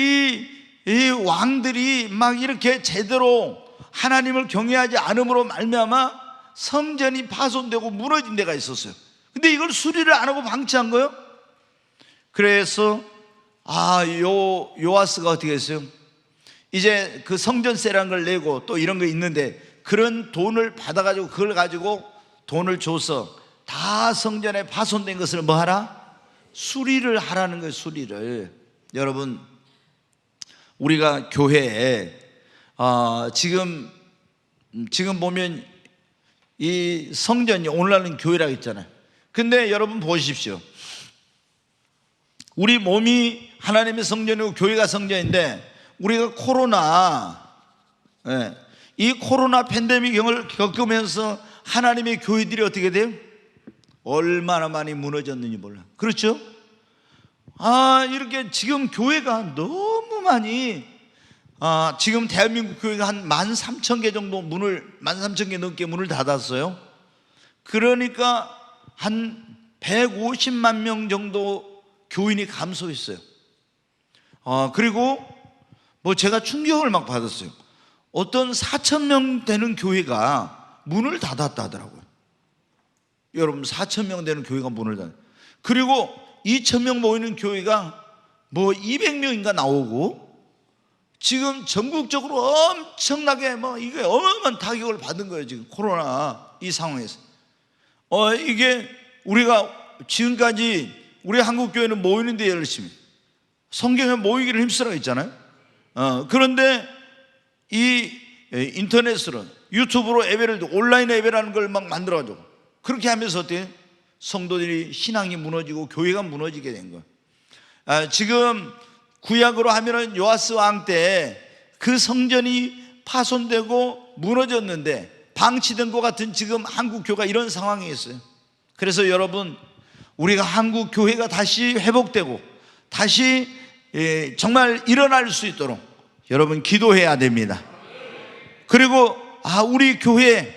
이 왕들이 막 이렇게 제대로 하나님을 경외하지 않음으로 말미암아 성전이 파손되고 무너진 데가 있었어요. 근데 이걸 수리를 안 하고 방치한 거예요. 그래서 요아스가 어떻게 했어요? 이제 그 성전세라는 걸 내고 또 이런 거 있는데, 그런 돈을 받아가지고 그걸 가지고 돈을 줘서 다 성전에 파손된 것을 뭐 하라? 수리를 하라는 거예요. 수리를. 여러분, 우리가 교회에 지금 보면 이 성전이 오늘날은 교회라고 있잖아요. 근데 여러분 보십시오. 우리 몸이 하나님의 성전이고 교회가 성전인데, 우리가 이 코로나 팬데믹을 겪으면서 하나님의 교회들이 어떻게 돼요? 얼마나 많이 무너졌는지 몰라. 그렇죠? 이렇게 지금 교회가 너무 많이, 지금 대한민국 교회가 한 13,000개 정도 13,000개 넘게 문을 닫았어요. 그러니까 한 150만 명 정도 교인이 감소했어요. 그리고 뭐 제가 충격을 막 받았어요. 어떤 4,000명 되는 교회가 문을 닫았다 하더라고요. 여러분, 4,000명 되는 교회가 문을 닫아요. 그리고 2,000명 모이는 교회가 뭐 200명인가 나오고, 지금 전국적으로 엄청나게 이게 어마어마한 타격을 받은 거예요, 지금 코로나 이 상황에서. 이게 우리가 지금까지 우리 한국교회는 모이는데 열심히 성경에 모이기를 힘쓰라고 했잖아요. 그런데 이 인터넷으로, 유튜브로 예배를, 온라인 예배라는 걸 막 만들어가지고 그렇게 하면서 어때요? 성도들이 신앙이 무너지고 교회가 무너지게 된 거예요. 지금 구약으로 하면은 요아스 왕 때 그 성전이 파손되고 무너졌는데 방치된 것 같은 지금 한국 교회가 이런 상황에 있어요. 그래서 여러분, 우리가 한국 교회가 다시 회복되고 다시 정말 일어날 수 있도록 여러분 기도해야 됩니다. 그리고 우리 교회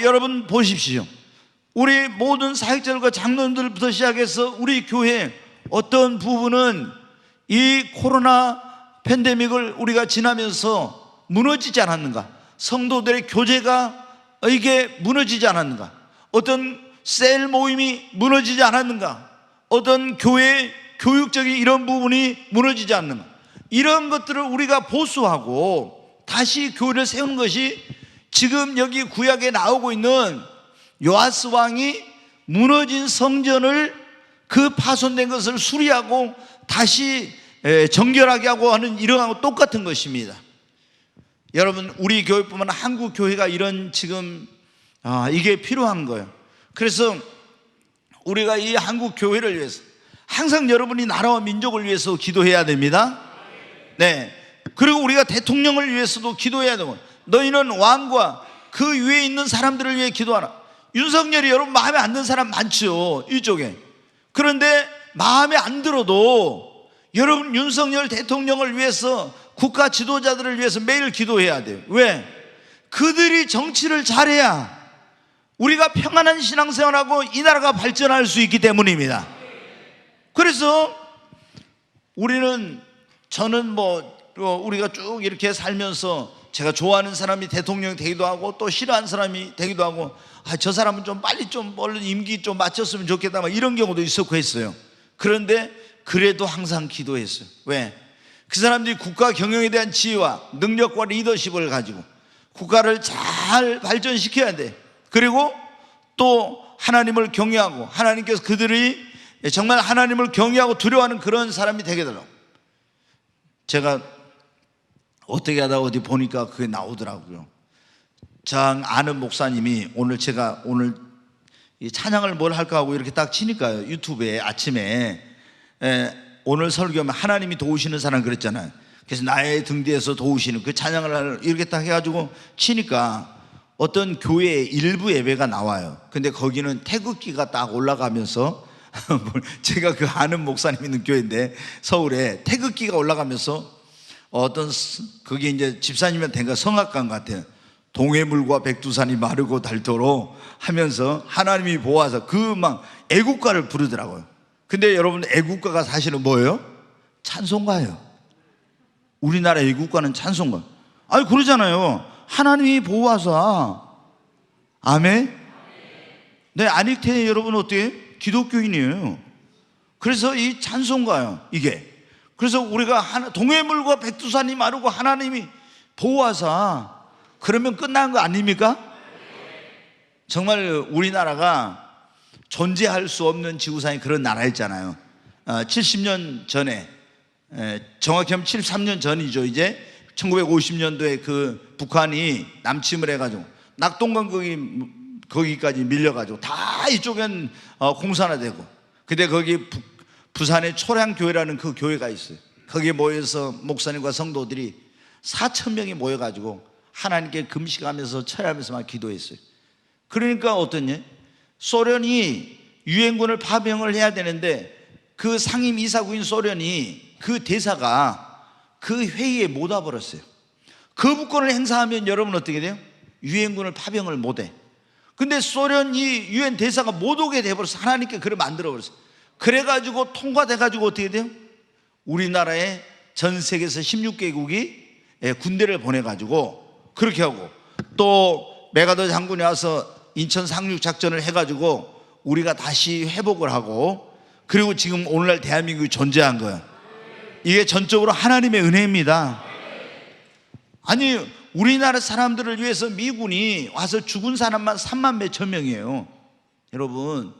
여러분 보십시오. 우리 모든 사역자들과 장로님들부터 시작해서 우리 교회 어떤 부분은 이 코로나 팬데믹을 우리가 지나면서 무너지지 않았는가? 성도들의 교제가 이게 무너지지 않았는가? 어떤 셀 모임이 무너지지 않았는가? 어떤 교회의 교육적인 이런 부분이 무너지지 않는가? 이런 것들을 우리가 보수하고 다시 교회를 세우는 것이 지금 여기 구약에 나오고 있는 요아스 왕이 무너진 성전을, 그 파손된 것을 수리하고 다시 정결하게 하고 하는 이런 거하고 똑같은 것입니다. 여러분, 우리 교회뿐만 아니라 한국 교회가 이런 지금 이게 필요한 거예요. 그래서 우리가 이 한국 교회를 위해서 항상 여러분이 나라와 민족을 위해서 기도해야 됩니다. 네. 그리고 우리가 대통령을 위해서도 기도해야 되고, 너희는 왕과 그 위에 있는 사람들을 위해 기도하라. 윤석열이 여러분 마음에 안 드는 사람 많죠, 이쪽에. 그런데 마음에 안 들어도 여러분 윤석열 대통령을 위해서, 국가 지도자들을 위해서 매일 기도해야 돼요. 왜? 그들이 정치를 잘해야 우리가 평안한 신앙생활하고 이 나라가 발전할 수 있기 때문입니다. 그래서 저는 우리가 쭉 이렇게 살면서 제가 좋아하는 사람이 대통령이 되기도 하고 또 싫어하는 사람이 되기도 하고, 저 사람은 좀 빨리 얼른 임기 좀 마쳤으면 좋겠다 막 이런 경우도 있었고 했어요. 그런데 그래도 항상 기도했어요. 왜? 그 사람들이 국가 경영에 대한 지혜와 능력과 리더십을 가지고 국가를 잘 발전시켜야 돼. 그리고 또 하나님을 경외하고, 하나님께서 그들이 정말 하나님을 경외하고 두려워하는 그런 사람이 되게 되더라고. 제가 어떻게 하다가 어디 보니까 그게 나오더라고요. 아는 목사님이 오늘 이 찬양을 뭘 할까 하고 이렇게 딱 치니까요, 유튜브에 아침에 오늘 설교하면 하나님이 도우시는 사람 그랬잖아요. 그래서 나의 등 뒤에서 도우시는 그 찬양을 이렇게 딱 해가지고 치니까 어떤 교회의 일부 예배가 나와요. 근데 거기는 태극기가 딱 올라가면서 제가 그 아는 목사님 있는 교회인데 서울에 태극기가 올라가면서 그게 이제 집사님한테 된가 성악관 같아요. 동해물과 백두산이 마르고 닳도록 하면서 하나님이 보아서 그 막 애국가를 부르더라고요. 근데 여러분, 애국가가 사실은 뭐예요? 찬송가예요. 우리나라 애국가는 찬송가. 아니 그러잖아요. 하나님이 보아서. 아멘. 네, 안익태 여러분 어때요? 기독교인이에요. 그래서 이 찬송가요, 이게. 그래서 우리가 동해물과 백두산이 마르고 하나님이 보아서, 그러면 끝난 거 아닙니까? 정말 우리나라가 존재할 수 없는 지구상에 그런 나라였잖아요. 70년 전에, 정확히 하면 73년 전이죠. 이제 1950년도에 그 북한이 남침을 해가지고 낙동강 거기까지 밀려가지고 다 이쪽엔 공산화되고, 근데 거기 부산에 초량교회라는 그 교회가 있어요. 거기에 모여서 목사님과 성도들이 4,000명이 모여가지고 하나님께 금식하면서 철야하면서 막 기도했어요. 그러니까 어떠냐? 소련이 유엔군을 파병을 해야 되는데 그 상임 이사국인 소련이 그 대사가 그 회의에 못 와버렸어요. 거부권을 행사하면 여러분 어떻게 돼요? 유엔군을 파병을 못해. 근데 소련이 유엔 대사가 못 오게 돼버렸어. 하나님께 그걸 만들어버렸어. 그래가지고 통과돼가지고 어떻게 돼요? 우리나라에 전 세계에서 16개국이 군대를 보내가지고 그렇게 하고, 또 메가더 장군이 와서 인천 상륙 작전을 해가지고 우리가 다시 회복을 하고, 그리고 지금 오늘날 대한민국이 존재한 거예요. 이게 전적으로 하나님의 은혜입니다. 아니 우리나라 사람들을 위해서 미군이 와서 죽은 사람만 3만 몇천 명이에요. 여러분,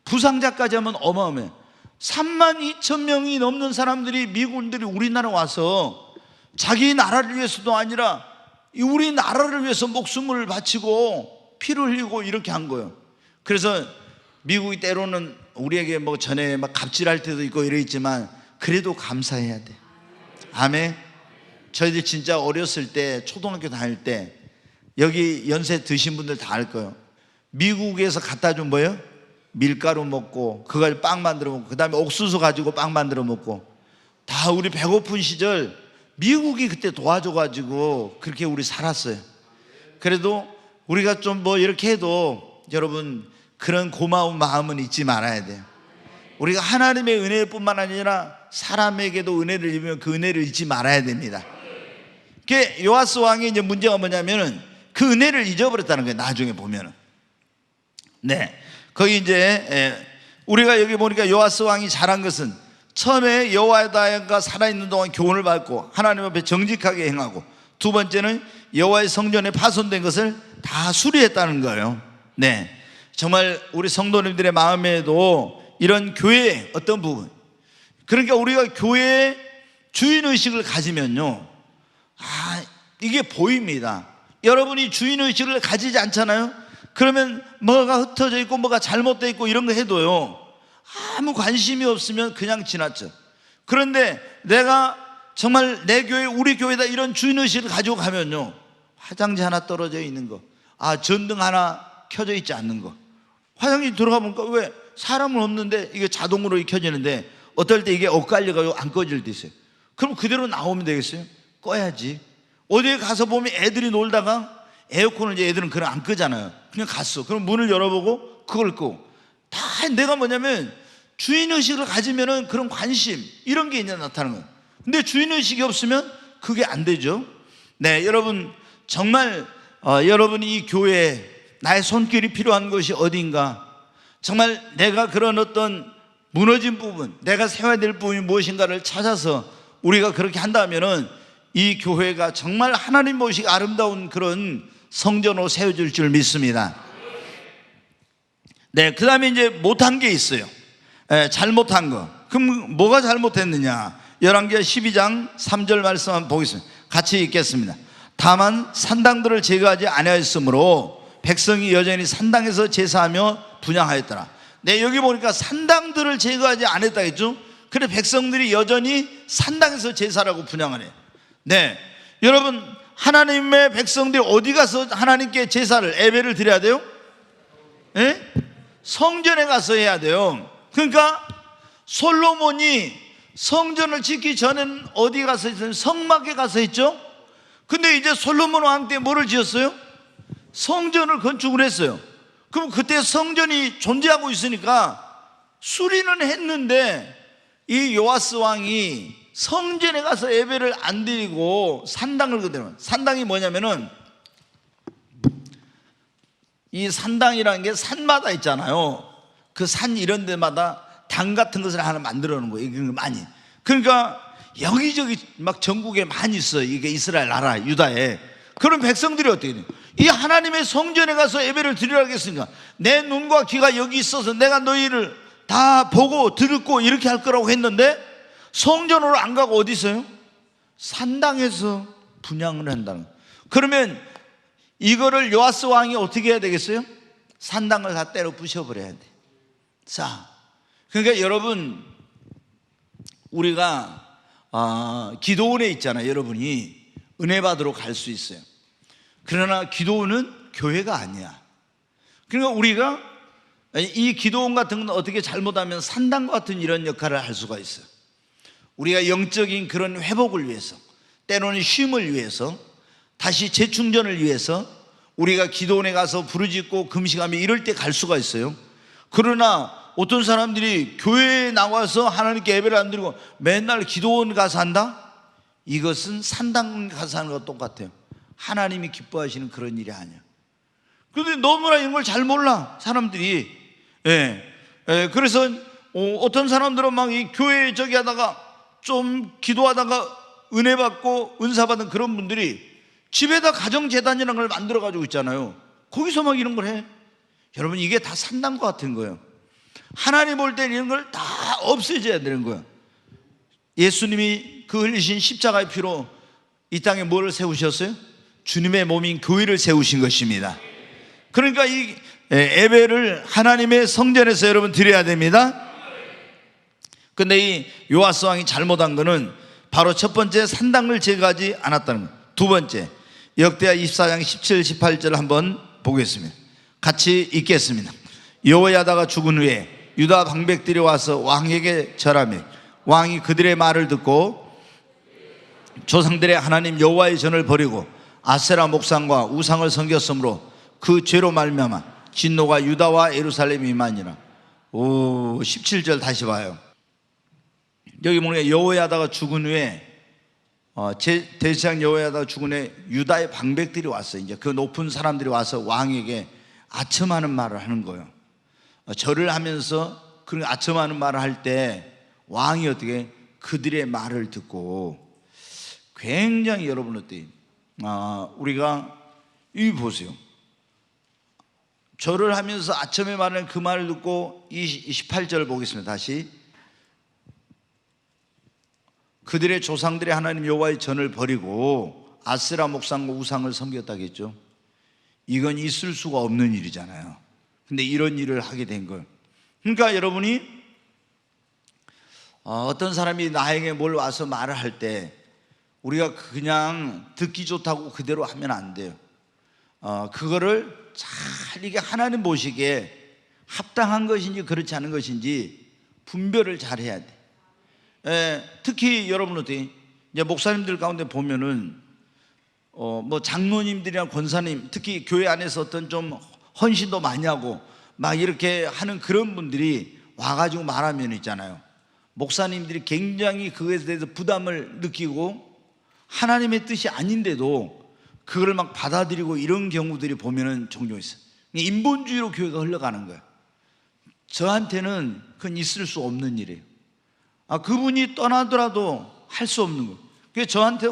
부상자까지 하면 어마어마해요. 3만 2천 명이 넘는 사람들이, 미군들이 우리나라 와서 자기 나라를 위해서도 아니라 우리나라를 위해서 목숨을 바치고 피를 흘리고 이렇게 한 거예요. 그래서 미국이 때로는 우리에게 뭐 전에 막 갑질할 때도 있고 이랬지만 그래도 감사해야 돼. 아멘. 저희들 진짜 어렸을 때, 초등학교 다닐 때, 여기 연세 드신 분들 다 알 거예요. 미국에서 갖다 준 뭐예요? 밀가루 먹고 그걸 빵 만들어 먹고, 그 다음에 옥수수 가지고 빵 만들어 먹고, 다 우리 배고픈 시절 미국이 그때 도와줘가지고 그렇게 우리 살았어요. 그래도 우리가 좀 뭐 이렇게 해도 여러분, 그런 고마운 마음은 잊지 말아야 돼요. 우리가 하나님의 은혜뿐만 아니라 사람에게도 은혜를 입으면 그 은혜를 잊지 말아야 됩니다. 요아스 왕의 이제 문제가 뭐냐면은 그 은혜를 잊어버렸다는 거예요. 나중에 보면은. 네, 거기 이제 우리가 여기 보니까 요아스 왕이 잘한 것은 처음에 여호와가 살아있는 동안 교훈을 받고 하나님 앞에 정직하게 행하고, 두 번째는 여호와의 성전에 파손된 것을 다 수리했다는 거예요. 네, 정말 우리 성도님들의 마음에도 이런 교회의 어떤 부분, 그러니까 우리가 교회의 주인의식을 가지면요, 이게 보입니다. 여러분이 주인의식을 가지지 않잖아요? 그러면 뭐가 흩어져 있고 뭐가 잘못되어 있고 이런 거 해도요, 아무 관심이 없으면 그냥 지나쳐. 그런데 내가 정말 내 교회, 우리 교회다 이런 주인의식을 가지고 가면요, 화장지 하나 떨어져 있는 거, 전등 하나 켜져 있지 않는 거, 화장실 들어가 보니까 왜 사람은 없는데 이게 자동으로 켜지는데 어떨 때 이게 엇갈려가지고 안 꺼질 때 있어요. 그럼 그대로 나오면 되겠어요? 꺼야지. 어디에 가서 보면 애들이 놀다가 에어컨을 이제 애들은 그걸 안 끄잖아요. 그냥 갔어. 그럼 문을 열어보고 그걸 끄고. 다 내가 뭐냐면 주인의식을 가지면은 그런 관심 이런 게 이제 나타나는 거예요. 근데 주인의식이 없으면 그게 안 되죠. 네, 여러분 정말 여러분이 이 교회에 나의 손길이 필요한 것이 어딘가, 정말 내가 그런 어떤 무너진 부분, 내가 세워야 될 부분이 무엇인가를 찾아서 우리가 그렇게 한다면은 이 교회가 정말 하나님 보시기 아름다운 그런 성전으로 세워질 줄 믿습니다. 네, 그 다음에 이제 못한 게 있어요. 잘못한 거. 그럼 뭐가 잘못했느냐? 열왕기하 12장 3절 말씀 한번 보겠습니다. 같이 읽겠습니다. 다만 산당들을 제거하지 아니하였으므로 백성이 여전히 산당에서 제사하며 분향하였더라. 네, 여기 보니까 산당들을 제거하지 않았다 했죠. 그래 백성들이 여전히 산당에서 제사라고 분향하네. 네, 여러분, 하나님의 백성들이 어디 가서 하나님께 제사를, 예배를 드려야 돼요? 네? 성전에 가서 해야 돼요. 그러니까 솔로몬이 성전을 짓기 전에는 어디 가서 했어요? 성막에 가서 했죠. 근데 이제 솔로몬 왕 때 뭐를 지었어요? 성전을 건축을 했어요. 그럼 그때 성전이 존재하고 있으니까 수리는 했는데 이 요아스 왕이 성전에 가서 예배를 안 드리고 산당을 그대로, 산당이 뭐냐면은 이 산당이라는 게 산마다 있잖아요. 그 산 이런 데마다 당 같은 것을 하나 만들어 놓은 거예요. 이게 많이. 그러니까 여기저기 막 전국에 많이 있어요. 이게 이스라엘 나라, 유다에. 그럼 백성들이 어떻게 돼요? 이 하나님의 성전에 가서 예배를 드리라고 했으니까 내 눈과 귀가 여기 있어서 내가 너희를 다 보고 듣고 이렇게 할 거라고 했는데 성전으로 안 가고 어디 있어요? 산당에서 분향을 한다는 거예요. 그러면 이거를 요아스 왕이 어떻게 해야 되겠어요? 산당을 다 때려 부셔버려야 돼. 자, 그러니까 여러분, 우리가 기도원에 있잖아요. 여러분이 은혜 받으러 갈 수 있어요. 그러나 기도원은 교회가 아니야. 그러니까 우리가 이 기도원 같은 건 어떻게 잘못하면 산당 같은 이런 역할을 할 수가 있어요. 우리가 영적인 그런 회복을 위해서, 때로는 쉼을 위해서, 다시 재충전을 위해서 우리가 기도원에 가서 부르짖고 금식하며 이럴 때 갈 수가 있어요. 그러나 어떤 사람들이 교회에 나와서 하나님께 예배를 안 드리고 맨날 기도원 가서 한다? 이것은 산당 가서 하는 것과 똑같아요. 하나님이 기뻐하시는 그런 일이 아니야. 그런데 너무나 이런 걸 잘 몰라, 사람들이. 그래서 어떤 사람들은 막 이 교회 저기 하다가 좀 기도하다가 은혜 받고 은사 받은 그런 분들이 집에다 가정재단이라는 걸 만들어 가지고 있잖아요. 거기서 막 이런 걸 해. 여러분, 이게 다 산당과 같은 거예요. 하나님 볼 때는 이런 걸 다 없애줘야 되는 거예요. 예수님이 그 흘리신 십자가의 피로 이 땅에 뭐를 세우셨어요? 주님의 몸인 교회를 세우신 것입니다. 그러니까 이 예배를 하나님의 성전에서 여러분 드려야 됩니다. 근데 이 요아스 왕이 잘못한 거는 바로 첫 번째, 산당을 제거하지 않았다는 거예요. 두 번째, 역대하 24장 17, 18절 한번 보겠습니다. 같이 읽겠습니다. 여호야다가 죽은 후에 유다 방백들이 와서 왕에게 절하며 왕이 그들의 말을 듣고 조상들의 하나님 여호와의 전을 버리고 아세라 목상과 우상을 섬겼으므로 그 죄로 말미암아 진노가 유다와 예루살렘에 임하니라. 17절 다시 봐요. 여기 보니까 여호야다가 죽은 후에 대제사장 여호야다가 죽은 후에 유다의 방백들이 왔어요. 이제 그 높은 사람들이 와서 왕에게 아첨하는 말을 하는 거예요. 절을 하면서 그 아첨하는 말을 할 때 왕이 어떻게 그들의 말을 듣고 굉장히, 여러분 어때요? 우리가 이 보세요. 절을 하면서 아첨의 말을 그 말을 듣고 28절 보겠습니다. 다시. 그들의 조상들의 하나님 여호와의 전을 버리고 아세라 목상과 우상을 섬겼다겠죠. 이건 있을 수가 없는 일이잖아요. 근데 이런 일을 하게 된 거예요. 그러니까 여러분이 어떤 사람이 나에게 뭘 와서 말을 할 때 우리가 그냥 듣기 좋다고 그대로 하면 안 돼요. 그거를 잘 이게 하나님 보시기에 합당한 것인지 그렇지 않은 것인지 분별을 잘 해야 돼. 특히 여러분 어떻게 이제 목사님들 가운데 보면은 뭐 장로님들이나 권사님, 특히 교회 안에서 어떤 좀 헌신도 많이 하고 막 이렇게 하는 그런 분들이 와가지고 말하면 있잖아요. 목사님들이 굉장히 그것에 대해서 부담을 느끼고 하나님의 뜻이 아닌데도 그걸 막 받아들이고 이런 경우들이 보면은 종종 있어요. 인본주의로 교회가 흘러가는 거예요. 저한테는 그건 있을 수 없는 일이에요. 그분이 떠나더라도 할 수 없는 거예요. 그래서 저한테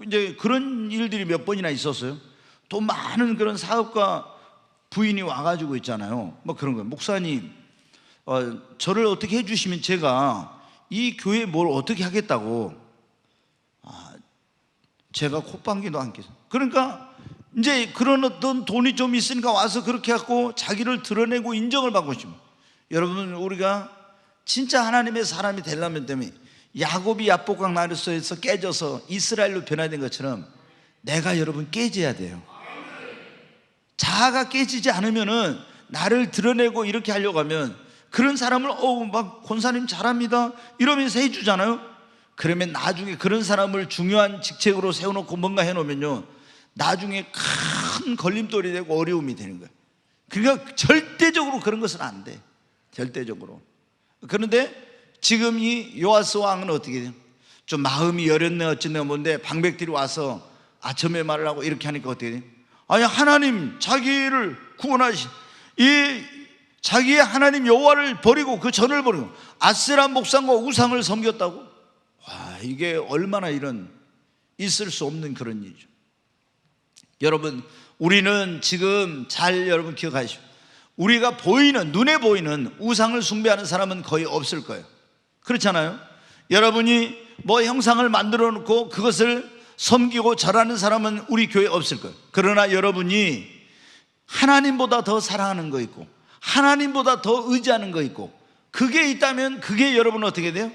이제 그런 일들이 몇 번이나 있었어요. 또 많은 그런 사업가 부인이 와가지고 있잖아요. 뭐 그런 거예요. 목사님, 저를 어떻게 해주시면 제가 이 교회에 뭘 어떻게 하겠다고. 제가 콧방귀도 안 뀌어서. 그러니까 이제 그런 어떤 돈이 좀 있으니까 와서 그렇게 하고 자기를 드러내고 인정을 받고 싶어. 여러분, 우리가 진짜 하나님의 사람이 되려면 때문에 야곱이 야복강 나루소에서 깨져서 이스라엘로 변화된 것처럼 내가 여러분 깨져야 돼요. 자아가 깨지지 않으면은 나를 드러내고 이렇게 하려고 하면 그런 사람을 막 권사님 잘합니다 이러면서 해주잖아요. 그러면 나중에 그런 사람을 중요한 직책으로 세워놓고 뭔가 해놓으면요, 나중에 큰 걸림돌이 되고 어려움이 되는 거예요. 그러니까 절대적으로 그런 것은 안 돼. 절대적으로. 그런데 지금 이 요아스 왕은 어떻게 돼요? 좀 마음이 여렸네 어쨌네 뭔데 방백들이 와서 아첨의 말을 하고 이렇게 하니까 어떻게 돼요? 아니, 하나님 자기를 구원하신 이 자기의 하나님 여호와를 버리고 그 전을 버리고 아세라 목상과 우상을 섬겼다고? 와, 이게 얼마나 이런 있을 수 없는 그런 일이죠. 여러분, 우리는 지금 잘 여러분 기억하시오. 우리가 보이는, 눈에 보이는 우상을 숭배하는 사람은 거의 없을 거예요. 그렇잖아요. 여러분이 뭐 형상을 만들어 놓고 그것을 섬기고 절하는 사람은 우리 교회에 없을 거예요. 그러나 여러분이 하나님보다 더 사랑하는 거 있고 하나님보다 더 의지하는 거 있고 그게 있다면 그게 여러분 어떻게 돼요?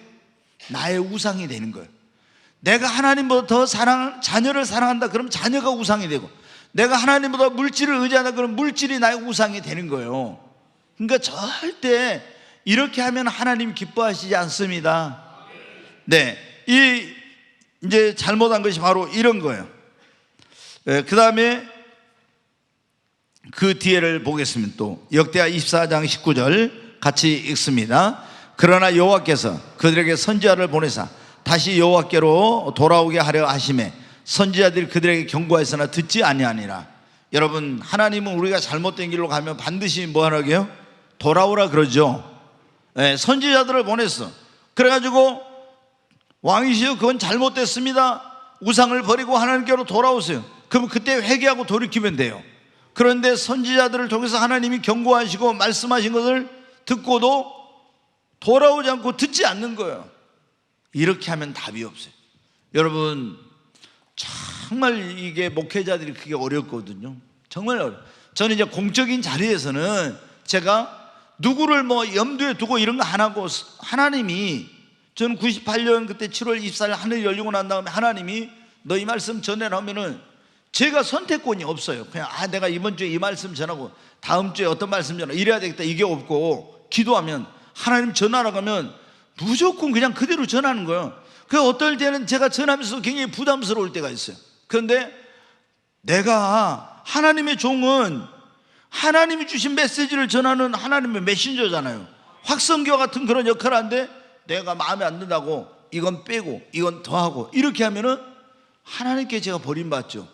나의 우상이 되는 거예요. 내가 하나님보다 더 자녀를 사랑한다 그러면 자녀가 우상이 되고, 내가 하나님보다 물질을 의지한다 그러면 물질이 나의 우상이 되는 거예요. 그러니까 절대 이렇게 하면 하나님 기뻐하시지 않습니다. 네, 이제 잘못한 것이 바로 이런 거예요. 그 다음에 그 뒤에를 보겠습니다. 또 역대하 24장 19절 같이 읽습니다. 그러나 여호와께서 그들에게 선지자를 보내사 다시 여호와께로 돌아오게 하려 하심에 선지자들이 그들에게 경고하였으나 듣지 아니하니라. 여러분, 하나님은 우리가 잘못된 길로 가면 반드시 뭐 하라고요? 돌아오라 그러죠. 네, 선지자들을 보냈어. 그래가지고 왕이시여 그건 잘못됐습니다, 우상을 버리고 하나님께로 돌아오세요. 그럼 그때 회개하고 돌이키면 돼요. 그런데 선지자들을 통해서 하나님이 경고하시고 말씀하신 것을 듣고도 돌아오지 않고 듣지 않는 거예요. 이렇게 하면 답이 없어요. 여러분, 정말 이게 목회자들이 그게 어렵거든요. 정말 어려워요. 저는 이제 공적인 자리에서는 제가 누구를 뭐 염두에 두고 이런 거 안 하고, 하나님이, 저는 98년 그때 7월 24일 하늘이 열리고 난 다음에 하나님이 너 이 말씀 전해라 하면은 제가 선택권이 없어요. 그냥 내가 이번 주에 이 말씀 전하고 다음 주에 어떤 말씀 전하고 이래야 되겠다 이게 없고, 기도하면 하나님 전하라고 하면 무조건 그냥 그대로 전하는 거예요. 그 어떨 때는 제가 전하면서 굉장히 부담스러울 때가 있어요. 그런데 내가 하나님의 종은 하나님이 주신 메시지를 전하는 하나님의 메신저잖아요. 확성기와 같은 그런 역할을 하는데 내가 마음에 안 든다고 이건 빼고 이건 더하고 이렇게 하면은 하나님께 제가 버림받죠.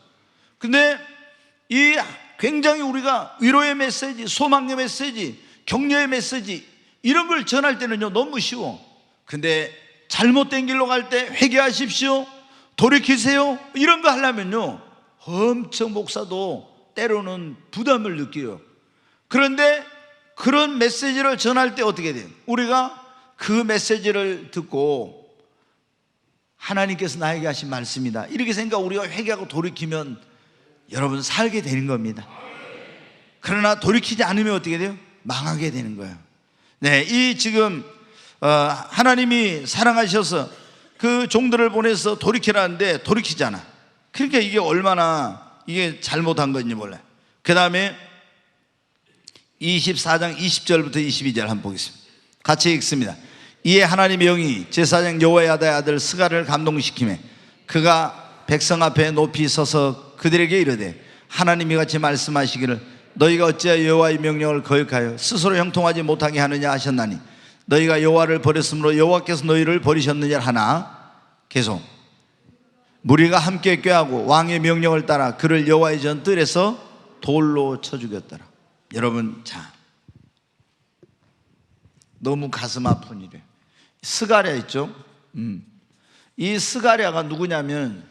근데 이 굉장히 우리가 위로의 메시지, 소망의 메시지, 격려의 메시지 이런 걸 전할 때는요 너무 쉬워. 근데 잘못된 길로 갈 때 회개하십시오, 돌이키세요 이런 거 하려면요 엄청 목사도 때로는 부담을 느껴요. 그런데 그런 메시지를 전할 때 어떻게 돼요? 우리가 그 메시지를 듣고 하나님께서 나에게 하신 말씀이다 이렇게 생각, 우리가 회개하고 돌이키면 여러분 살게 되는 겁니다. 그러나 돌이키지 않으면 어떻게 돼요? 망하게 되는 거예요. 네, 이 지금 하나님이 사랑하셔서 그 종들을 보내서 돌이키라는데 돌이키잖아. 그러니까 이게 얼마나 이게 잘못한 건지 몰라요. 그 다음에 24장 20절부터 22절 한번 보겠습니다. 같이 읽습니다. 이에 하나님의 영이 제사장 여호야다의 아들 스가랴를 감동시키매 그가 백성 앞에 높이 서서 그들에게 이르되 하나님이 같이 말씀하시기를 너희가 어찌하여 여호와의 명령을 거역하여 스스로 형통하지 못하게 하느냐 하셨나니 너희가 여호와를 버렸으므로 여호와께서 너희를 버리셨느냐 하나, 계속 무리가 함께 꾀하고 왕의 명령을 따라 그를 여호와의 전 뜰에서 돌로 쳐 죽였더라. 여러분, 자, 너무 가슴 아픈 일이에요. 스가랴 있죠? 이 스가랴가 누구냐면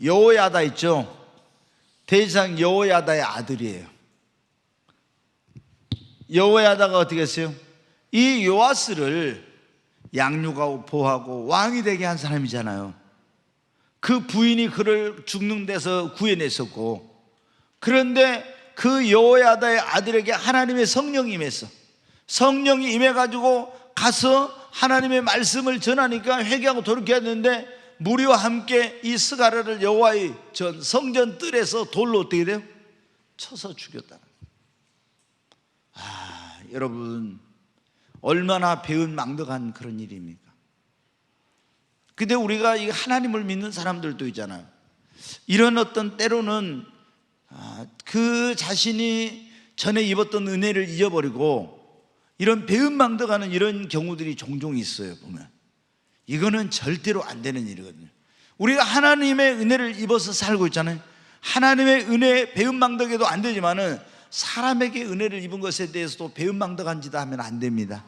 여호야다 있죠? 대제사장 여호야다의 아들이에요. 여호야다가 어떻게 했어요? 이 요아스를 양육하고 보호하고 왕이 되게 한 사람이잖아요. 그 부인이 그를 죽는 데서 구해냈었고, 그런데 그 여호야다의 아들에게 하나님의 성령이 임했어. 성령이 임해가지고 가서 하나님의 말씀을 전하니까 회개하고 돌이켜야 되는데, 무리와 함께 이 스가랴를 여호와의 전 성전 뜰에서 돌로 어떻게 돼요? 쳐서 죽였다. 여러분, 얼마나 배은망덕한 그런 일입니까? 근데 우리가 이 하나님을 믿는 사람들도 있잖아요. 이런 어떤 때로는 그 자신이 전에 입었던 은혜를 잊어버리고 이런 배은망덕하는 이런 경우들이 종종 있어요. 보면 이거는 절대로 안 되는 일이거든요. 우리가 하나님의 은혜를 입어서 살고 있잖아요. 하나님의 은혜 배은망덕해도 안 되지만은 사람에게 은혜를 입은 것에 대해서도 배은망덕한 짓 하면 안 됩니다.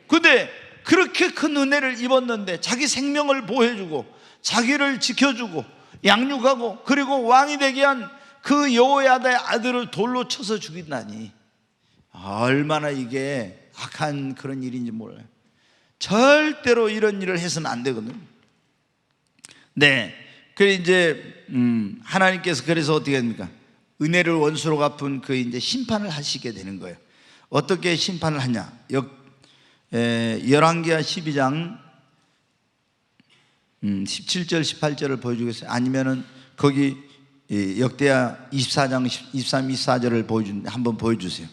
근데 그렇게 큰 은혜를 입었는데 자기 생명을 보호해주고 자기를 지켜주고 양육하고 그리고 왕이 되게 한 그 여호야다의 아들을 돌로 쳐서 죽인다니, 얼마나 이게 악한 그런 일인지 몰라요. 절대로 이런 일을 해서는 안 되거든요. 네, 그래 이제 하나님께서 그래서 어떻게 합니까? 은혜를 원수로 갚은 그 이제 심판을 하시게 되는 거예요. 어떻게 심판을 하냐? 열왕기하 12장 17절 18절을 보여주겠어요? 아니면은 거기 역대하 24장 23, 24절을 한번 보여주세요.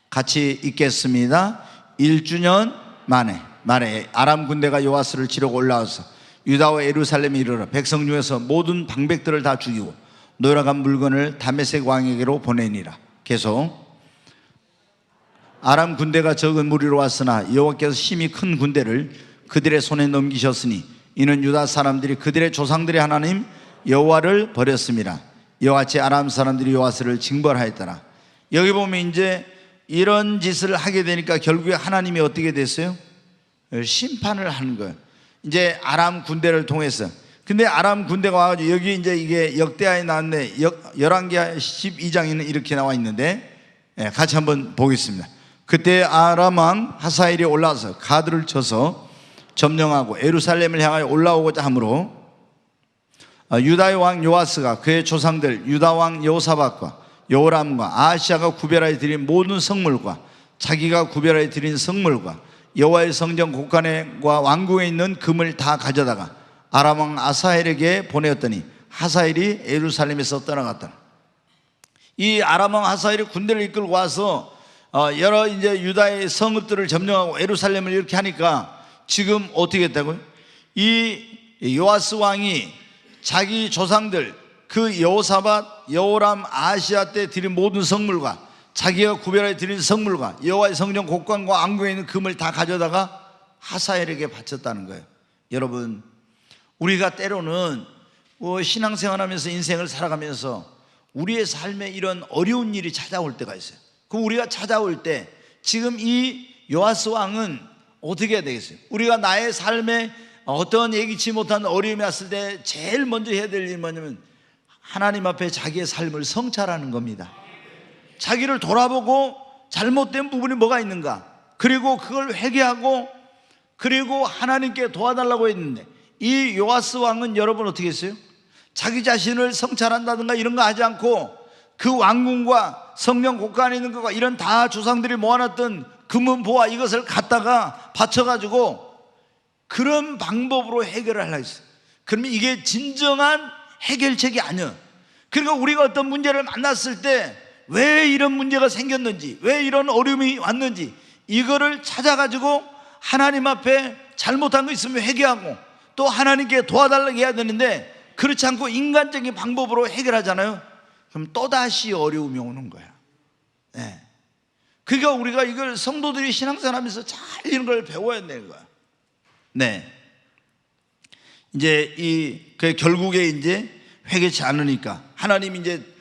같이 읽겠습니다. 1주년 만에 아람 군대가 요아스를 치려고 올라와서 유다와 예루살렘에 이르러 백성 중에서 모든 방백들을 다 죽이고 노략한 물건을 다메섹 왕에게로 보내니라. 계속. 아람 군대가 적은 무리로 왔으나 여호와께서 심히 큰 군대를 그들의 손에 넘기셨으니 이는 유다 사람들이 그들의 조상들의 하나님 여호와를 버렸습니다. 이와 같이 아람 사람들이 요아스를 징벌하였더라. 여기 보면 이제 이런 짓을 하게 되니까 결국에 하나님이 어떻게 됐어요? 심판을 하는 거예요. 이제 아람 군대를 통해서. 근데 아람 군대가 와가지고 여기 이제 이게 역대하에 나왔네. 열왕기하 12장에는 이렇게 나와 있는데, 같이 한번 보겠습니다. 그때 아람 왕 하사엘이 올라와서 가드를 쳐서 점령하고 예루살렘을 향하여 올라오고자 하므로 유다의 왕 요아스가 그의 조상들 유다 왕 여호사밧과 여호람과 아하시아가 구별하여 드린 모든 성물과 자기가 구별하여 드린 성물과 여호와의 성전 곳간과 왕궁에 있는 금을 다 가져다가 아람 왕 하사엘에게 보내었더니 하사엘이 예루살렘에서 떠나갔다. 이 아람 왕 하사엘이 군대를 이끌고 와서 여러 이제 유다의 성읍들을 점령하고 예루살렘을 이렇게 하니까 지금 어떻게 했다고요? 이 요아스 왕이 자기 조상들 그 여호사밧, 여호람, 아하시아 때 드린 모든 성물과 자기가 구별하여 드린 성물과 여호와의 성전 곳간과 왕궁에 있는 금을 다 가져다가 하사엘에게 바쳤다는 거예요. 여러분, 우리가 때로는 신앙생활하면서 인생을 살아가면서 우리의 삶에 이런 어려운 일이 찾아올 때가 있어요. 그 우리가 찾아올 때 지금 이 요아스 왕은 어떻게 해야 되겠어요? 우리가 나의 삶에 어떤 예기치 못한 어려움이 왔을 때 제일 먼저 해야 될 일이 뭐냐면 하나님 앞에 자기의 삶을 성찰하는 겁니다. 자기를 돌아보고 잘못된 부분이 뭐가 있는가, 그리고 그걸 회개하고 그리고 하나님께 도와달라고 했는데 이 요아스 왕은 여러분 어떻게 했어요? 자기 자신을 성찰한다든가 이런 거 하지 않고 그 왕궁과 성령 곳간에 있는 것과 이런 다 조상들이 모아놨던 금은 보화 이것을 갖다가 바쳐가지고 그런 방법으로 해결을 하려고 했어요. 그러면 이게 진정한 해결책이 아니에요. 그러니까 우리가 어떤 문제를 만났을 때 왜 이런 문제가 생겼는지, 왜 이런 어려움이 왔는지 이거를 찾아가지고 하나님 앞에 잘못한 거 있으면 회개하고 또 하나님께 도와달라고 해야 되는데 그렇지 않고 인간적인 방법으로 해결하잖아요. 그럼 또다시 어려움이 오는 거야. 네. 그러니까 우리가 이걸 성도들이 신앙생활하면서 잘 이런 걸 배워야 되는 거야. 네. 이제 결국에 이제 회개치 않으니까 하나님이 이제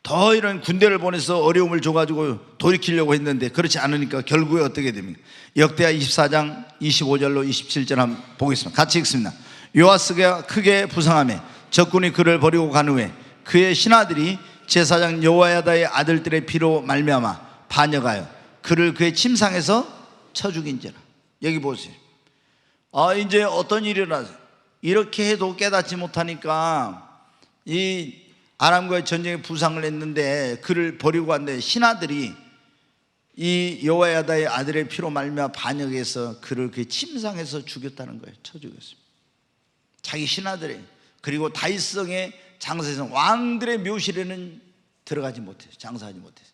더 이런 군대를 보내서 어려움을 줘가지고 돌이키려고 했는데 그렇지 않으니까 결국에 어떻게 됩니까? 역대하 24장 25절로 27절 한번 보겠습니다. 같이 읽습니다. 요아스가 크게 부상하며 적군이 그를 버리고 간 후에 그의 신하들이 제사장 여호야다의 아들들의 피로 말미암아 반역하여 그를 그의 침상에서 쳐 죽인지라. 여기 보세요. 이제 어떤 일이 일어나서 이렇게 해도 깨닫지 못하니까 이 아람과의 전쟁에 부상을 했는데 그를 버리고 갔는데 신하들이 이 여호야다의 아들의 피로 말미암아 반역해서 그를 그 침상에서 죽였다는 거예요. 쳐 죽였습니다. 자기 신하들이. 그리고 다윗성의 장사에서 왕들의 묘실에는 들어가지 못했어요. 장사하지 못했어요.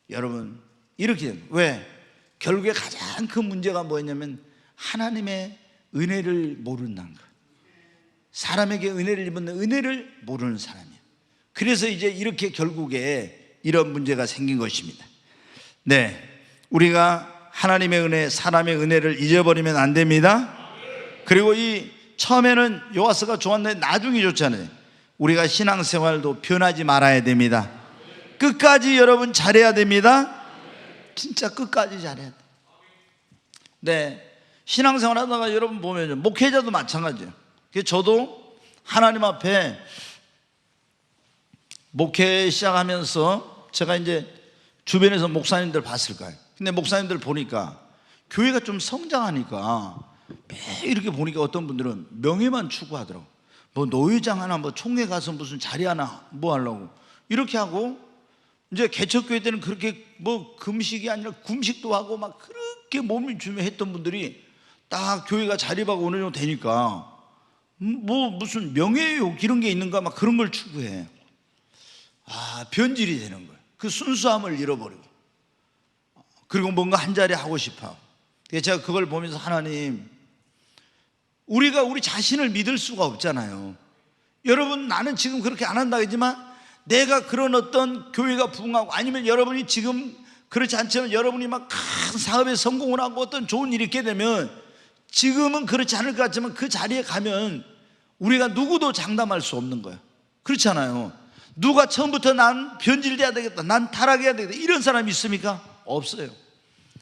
여러분 이렇게 된 왜? 결국에 가장 큰 문제가 뭐였냐면 하나님의 은혜를 모른다는 거예요. 사람에게 은혜를 입은 은혜를 모르는 사람이에요. 그래서 이제 이렇게 결국에 이런 문제가 생긴 것입니다. 네, 우리가 하나님의 은혜, 사람의 은혜를 잊어버리면 안 됩니다. 그리고 이 처음에는 요아스가 좋았는데 나중에 좋잖아요. 우리가 신앙생활도 변하지 말아야 됩니다. 끝까지 여러분 잘해야 됩니다. 진짜 끝까지 잘해야 돼요. 네, 신앙생활 하다가 여러분 보면 목회자도 마찬가지예요. 그래서 저도 하나님 앞에 목회 시작하면서 제가 이제 주변에서 목사님들 봤을 거예요. 근데 목사님들 보니까 교회가 좀 성장하니까 매일 이렇게 보니까 어떤 분들은 명예만 추구하더라고. 뭐 노회장 하나, 뭐 총회 가서 무슨 자리 하나 뭐 하려고 이렇게 하고, 이제 개척교회 때는 그렇게 뭐 금식이 아니라 금식도 하고 막 그렇게 몸을 주며 했던 분들이 딱 교회가 자립하고 어느 정도 되니까 뭐 무슨 명예욕 이런 게 있는가 막 그런 걸 추구해. 변질이 되는 거예요. 그 순수함을 잃어버리고, 그리고 뭔가 한 자리 하고 싶어. 그래서 제가 그걸 보면서 하나님, 우리가 우리 자신을 믿을 수가 없잖아요. 여러분 나는 지금 그렇게 안 한다 하지만 내가 그런 어떤 교회가 부흥하고, 아니면 여러분이 지금 그렇지 않지만 여러분이 막 큰 사업에 성공을 하고 어떤 좋은 일이 있게 되면 지금은 그렇지 않을 것 같지만 그 자리에 가면 우리가 누구도 장담할 수 없는 거예요. 그렇잖아요. 누가 처음부터 난 변질돼야 되겠다, 난 타락해야 되겠다 이런 사람이 있습니까? 없어요.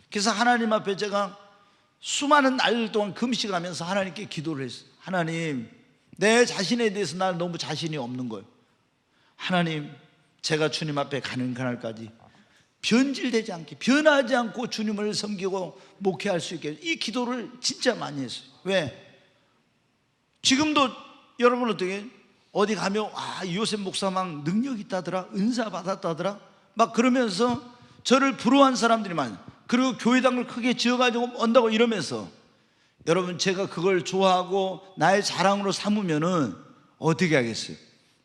그래서 하나님 앞에 제가 수많은 날 동안 금식하면서 하나님께 기도를 했어요. 하나님, 내 자신에 대해서 나는 너무 자신이 없는 거예요. 하나님, 제가 주님 앞에 가는 그날까지 변질되지 않게, 변하지 않고 주님을 섬기고 목회할 수 있게, 이 기도를 진짜 많이 했어요. 왜? 지금도 여러분 어떻게 어디 가면 요셉 목사 막 능력 있다더라, 은사 받았다더라 막 그러면서 저를 부러워한 사람들이 많아요. 그리고 교회당을 크게 지어가지고 온다고 이러면서, 여러분 제가 그걸 좋아하고 나의 자랑으로 삼으면은 어떻게 하겠어요?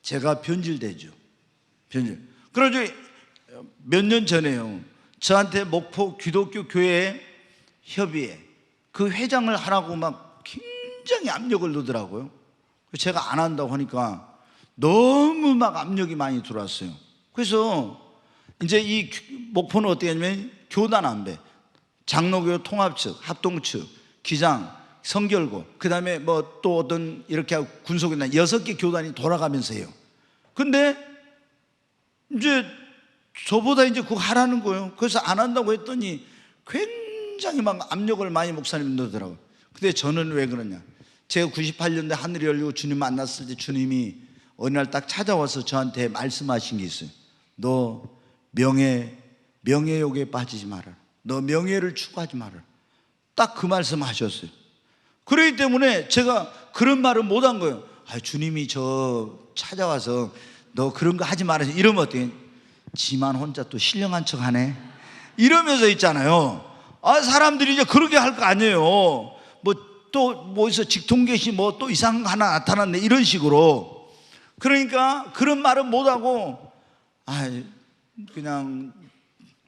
제가 변질되죠. 변질. 그러죠. 몇 년 전에요, 저한테 목포 기독교 교회 협의회 그 회장을 하라고 막 굉장히 압력을 넣더라고요. 제가 안 한다고 하니까 너무 막 압력이 많이 들어왔어요. 그래서 이제 이 목포는 어떻게 하냐면 교단 안배, 장로교 통합 측, 합동 측, 기장, 성결고, 그 다음에 뭐 또 어떤 이렇게 하고 군속이나 6개 교단이 돌아가면서 해요. 근데 이제 저보다 이제 그거 하라는 거예요. 그래서 안 한다고 했더니 굉장히 막 압력을 많이 목사님 넣더라고요. 근데 저는 왜 그러냐, 제가 98년도에 하늘이 열리고 주님 만났을 때 주님이 어느 날 딱 찾아와서 저한테 말씀하신 게 있어요. 너 명예욕에 빠지지 말아라. 너 명예를 추구하지 말아라. 딱 그 말씀 하셨어요. 그렇기 때문에 제가 그런 말을 못 한 거예요. 주님이 저 찾아와서 너 그런 거 하지 말아서 이러면 어떻게, 지만 혼자 또 신령한 척 하네 이러면서 있잖아요. 사람들이 이제 그렇게 할 거 아니에요. 뭐 또 뭐에서 직통계시 뭐 또 이상한 거 하나 나타났네 이런 식으로. 그러니까 그런 말은 못하고 그냥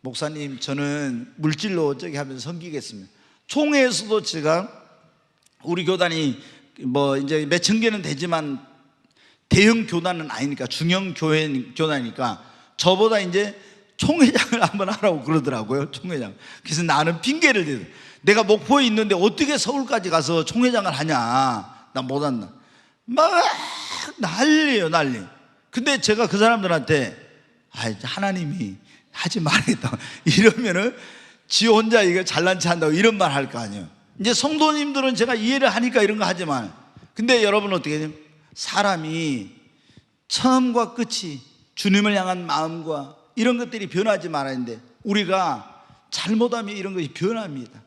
목사님 저는 물질로 저기 하면서 섬기겠습니다. 총회에서도 제가 우리 교단이 뭐 이제 몇천 개는 되지만 대형 교단은 아니니까, 중형 교단이니까 저보다 이제 총회장을 한번 하라고 그러더라고요. 총회장. 그래서 나는 핑계를 대요. 내가 목포에 있는데 어떻게 서울까지 가서 총회장을 하냐, 나 못한다 막 난리예요, 난리. 근데 제가 그 사람들한테 하나님이 하지 말겠다 이러면은 지 혼자 이거 잘난 체 한다고 이런 말 할 거 아니에요. 이제 성도님들은 제가 이해를 하니까 이런 거 하지만, 근데 여러분 어떻게 해요? 사람이 처음과 끝이 주님을 향한 마음과 이런 것들이 변하지 말아야 하는데 우리가 잘못하면 이런 것이 변합니다.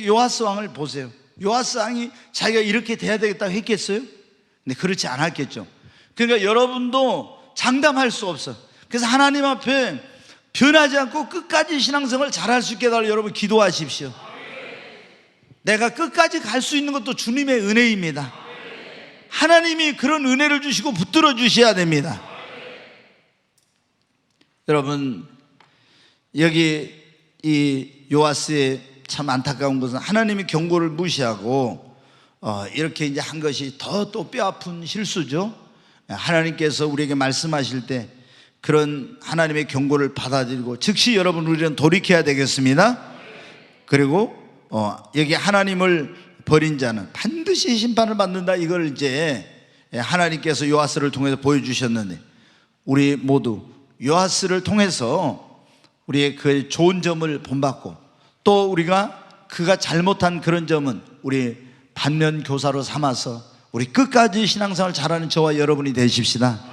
요아스 왕을 보세요. 요아스 왕이 자기가 이렇게 돼야 되겠다고 했겠어요? 근데 그렇지 않았겠죠. 그러니까 여러분도 장담할 수 없어. 그래서 하나님 앞에 변하지 않고 끝까지 신앙생활 잘할 수 있게 해달라고 여러분 기도하십시오. 내가 끝까지 갈 수 있는 것도 주님의 은혜입니다. 하나님이 그런 은혜를 주시고 붙들어 주셔야 됩니다. 여러분, 여기 이 요아스의 참 안타까운 것은 하나님의 경고를 무시하고 이렇게 이제 한 것이 더 또 뼈아픈 실수죠. 하나님께서 우리에게 말씀하실 때 그런 하나님의 경고를 받아들이고 즉시 여러분 우리는 돌이켜야 되겠습니다. 그리고 여기 하나님을 버린 자는 반드시 심판을 받는다, 이걸 이제 하나님께서 요아스를 통해서 보여주셨는데, 우리 모두 요아스를 통해서 우리의 그 좋은 점을 본받고, 또 우리가 그가 잘못한 그런 점은 우리 반면 교사로 삼아서 우리 끝까지 신앙생활 잘하는 저와 여러분이 되십시다.